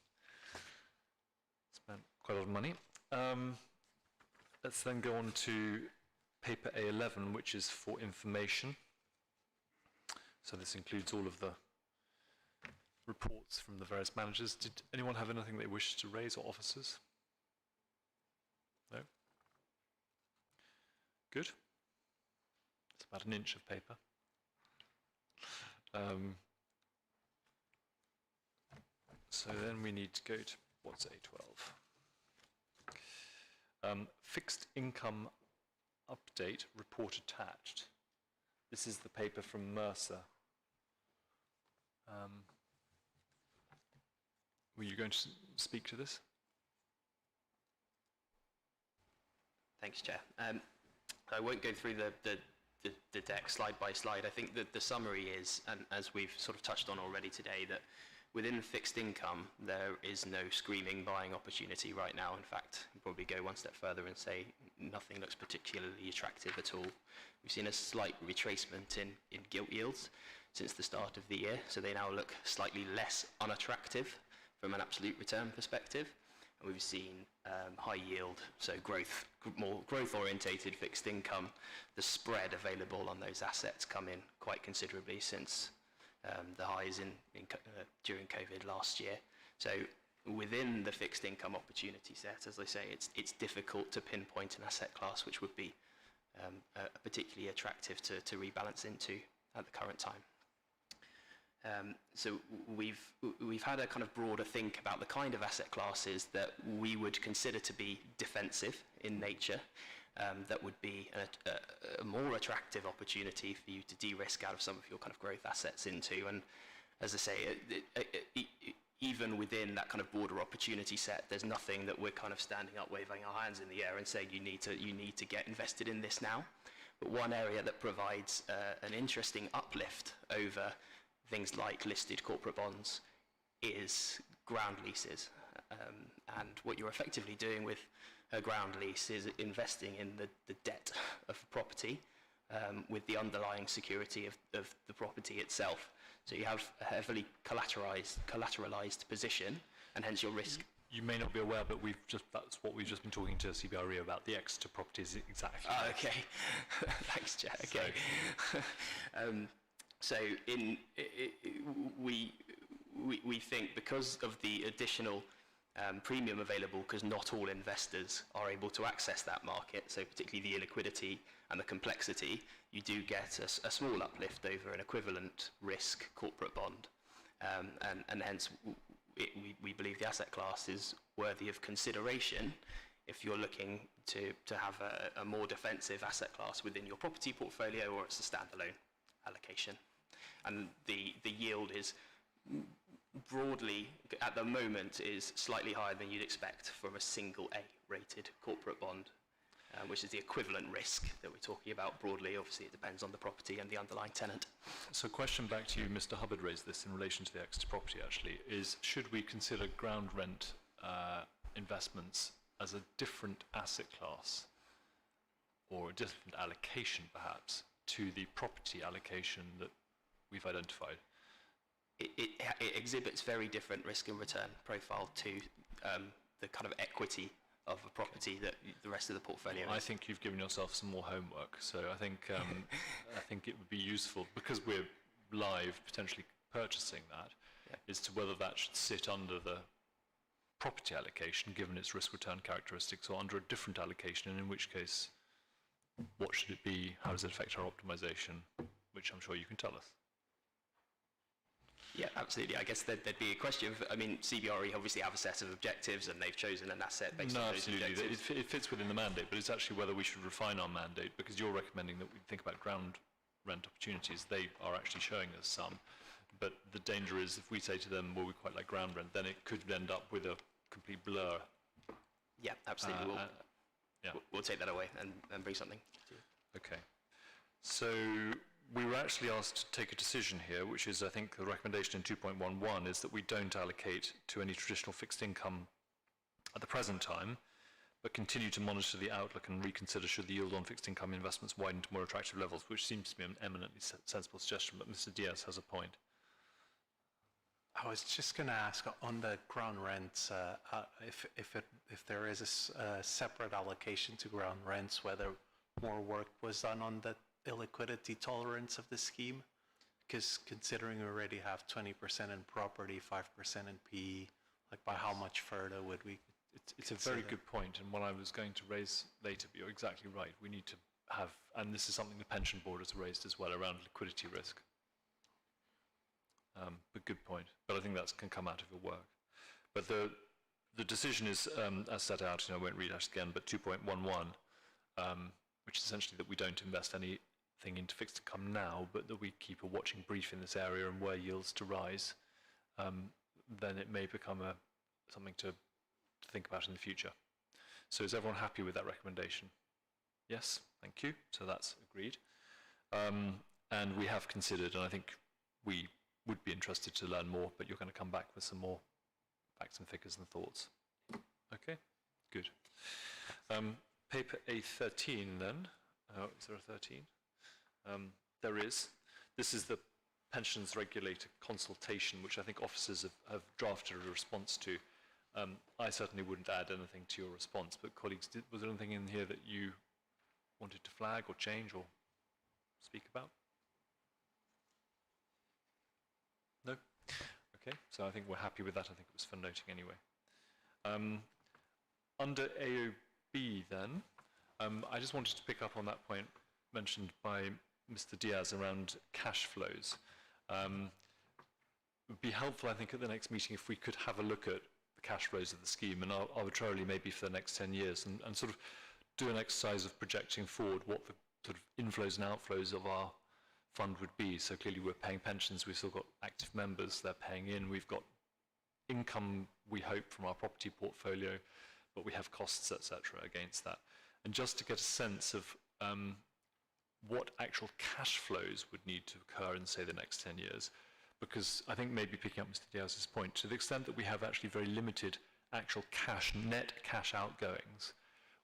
spent quite a lot of money. Let's then go on to paper A11, which is for information. So this includes all of the reports from the various managers. Did anyone have anything they wished to raise, or officers? No? Good. It's about an inch of paper. So then we need to go to, what's A12? Fixed income update report attached. This is the paper from Mercer. Were you going to speak to this? Thanks, Chair. I won't go through the deck slide by slide. I think that the summary is, and as we've sort of touched on already today, that within fixed income, there is no screaming buying opportunity right now. In fact, we'll probably go one step further and say nothing looks particularly attractive at all. We've seen a slight retracement in gilt yields since the start of the year, so they now look slightly less unattractive from an absolute return perspective. And we've seen high yield, so growth, more growth-orientated fixed income, the spread available on those assets come in quite considerably since the highs during COVID last year. So within the fixed income opportunity set, as I say, it's difficult to pinpoint an asset class which would be particularly attractive to rebalance into at the current time. So we've had a kind of broader think about the kind of asset classes that we would consider to be defensive in nature, that would be a more attractive opportunity for you to de-risk out of some of your kind of growth assets into. And as I say, even within that kind of broader opportunity set, there's nothing that we're kind of standing up, waving our hands in the air and saying you need to get invested in this now. But one area that provides an interesting uplift over things like listed corporate bonds is ground leases. And what you're effectively doing with a ground lease is investing in the debt of the property with the underlying security of the property itself. So you have a heavily collateralized position, and hence your risk. You may not be aware, but that's what we've just been talking to CBRE about. The Exeter properties exactly. Okay. Thanks, Jack. Okay. So we think because of the additional premium available, because not all investors are able to access that market, so particularly the illiquidity and the complexity, you do get a small uplift over an equivalent risk corporate bond. And hence we believe the asset class is worthy of consideration if you're looking to have a more defensive asset class within your property portfolio, or it's a standalone allocation. And the yield is broadly, at the moment, is slightly higher than you'd expect from a single A-rated corporate bond, which is the equivalent risk that we're talking about broadly. Obviously, it depends on the property and the underlying tenant. So question back to you, Mr. Hubbard raised this in relation to the Exeter property actually, is should we consider ground rent investments as a different asset class, or a different allocation perhaps, to the property allocation that we've identified? It exhibits very different risk and return profile to the kind of equity of a property that the rest of the portfolio I is. think you've given yourself some more homework. So I think I think it would be useful, because we're live potentially purchasing that, as to whether that should sit under the property allocation, given its risk-return characteristics, or under a different allocation, and in which case, what should it be? How does it affect our optimization? Which I'm sure you can tell us. Yeah, absolutely. I guess there'd be a question of, I mean, CBRE obviously have a set of objectives and they've chosen an asset based No, on those absolutely. objectives. It fits within the mandate, but it's actually whether we should refine our mandate, because you're recommending that we think about ground rent opportunities. They are actually showing us some, but the danger is if we say to them, well, we quite like ground rent, then it could end up with a complete blur. Yeah, absolutely. Yeah. We'll take that away and bring something to you. Okay. So we were actually asked to take a decision here, which is, I think, the recommendation in 2.11 is that we don't allocate to any traditional fixed income at the present time, but continue to monitor the outlook and reconsider should the yield on fixed income investments widen to more attractive levels, which seems to be an eminently sensible suggestion, but Mr. Diaz has a point. I was just going to ask on the ground rents, if there is a separate allocation to ground rents, whether more work was done on the illiquidity tolerance of the scheme, because considering we already have 20% in property, 5% in PE, like by how much further would we? It's a very good point, and what I was going to raise later, but you're exactly right. We need to have, and this is something the pension board has raised as well, around liquidity risk. But good point. But I think that can come out of your work. But the decision is, as set out, I won't read it again, but 2.11, which is essentially that we don't invest anything into fixed income now, but that we keep a watching brief in this area, and were yields to rise, then it may become something to think about in the future. So is everyone happy with that recommendation? Yes, thank you. So that's agreed. And we have considered, and I think we would be interested to learn more, but you're going to come back with some more facts and figures and thoughts. Okay, good. Paper A13 then. Is there a 13? There is. This is the Pensions Regulator Consultation, which I think officers have drafted a response to. I certainly wouldn't add anything to your response, but colleagues, was there anything in here that you wanted to flag or change or speak about? No? Okay, so I think we're happy with that. I think it was for noting anyway. Under AOB then, I just wanted to pick up on that point mentioned by Mr. Diaz around cash flows. It would be helpful, I think, at the next meeting if we could have a look at the cash flows of the scheme, and arbitrarily maybe for the next 10 years, and sort of do an exercise of projecting forward what the sort of inflows and outflows of our fund would be. So clearly we're paying pensions, we've still got active members, they're paying in, we've got income, we hope, from our property portfolio, but we have costs, etc., against that. And just to get a sense of what actual cash flows would need to occur in, say, the next 10 years, because I think maybe picking up Mr. Diaz's point, to the extent that we have actually very limited actual cash, net cash outgoings,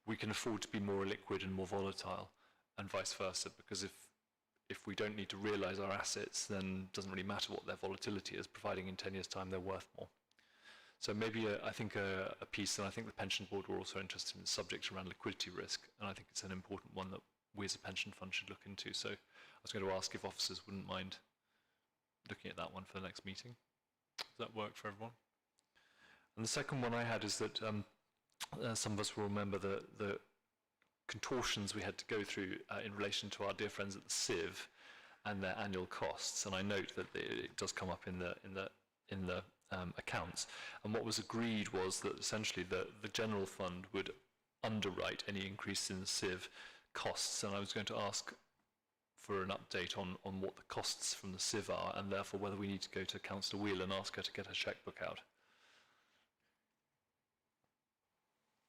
we can afford to be more liquid and more volatile, and vice versa, because if we don't need to realise our assets, then it doesn't really matter what their volatility is, providing in 10 years' time they're worth more. So maybe I think a piece, and I think the pension board were also interested in the subject around liquidity risk, and I think it's an important one that we as a pension fund should look into. So I was going to ask if officers wouldn't mind looking at that one for the next meeting. Does that work for everyone? And the second one I had is that some of us will remember the contortions we had to go through in relation to our dear friends at the CIV and their annual costs. And I note that it does come up in the accounts. And what was agreed was that essentially the general fund would underwrite any increase in the CIV costs. And I was going to ask for an update on what the costs from the CIV are, and therefore whether we need to go to Councillor Wheel and ask her to get her chequebook out.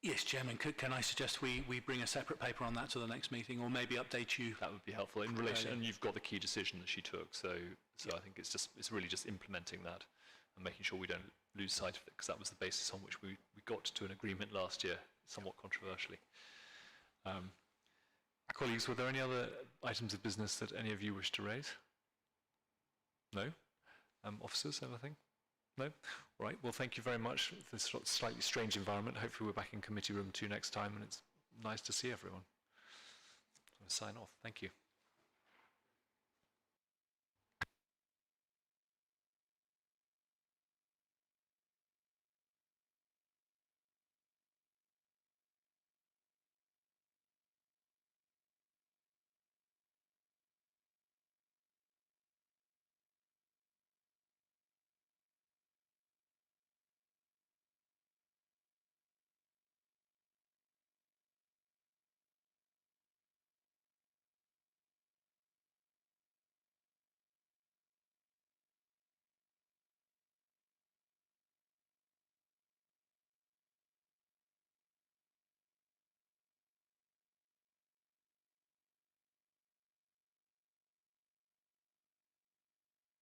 Yes, Chairman, can I suggest we bring a separate paper on that to the next meeting, or maybe update you? That would be helpful in relation, and you've got the key decision that she took, so Yeah. I think it's really just implementing that and making sure we don't lose sight of it, because that was the basis on which we got to an agreement last year, somewhat controversially. Colleagues, were there any other items of business that any of you wish to raise? No? Officers, anything? No? Right, well, thank you very much for this sort of slightly strange environment. Hopefully we're back in committee room 2 next time, and it's nice to see everyone. So sign off. Thank you.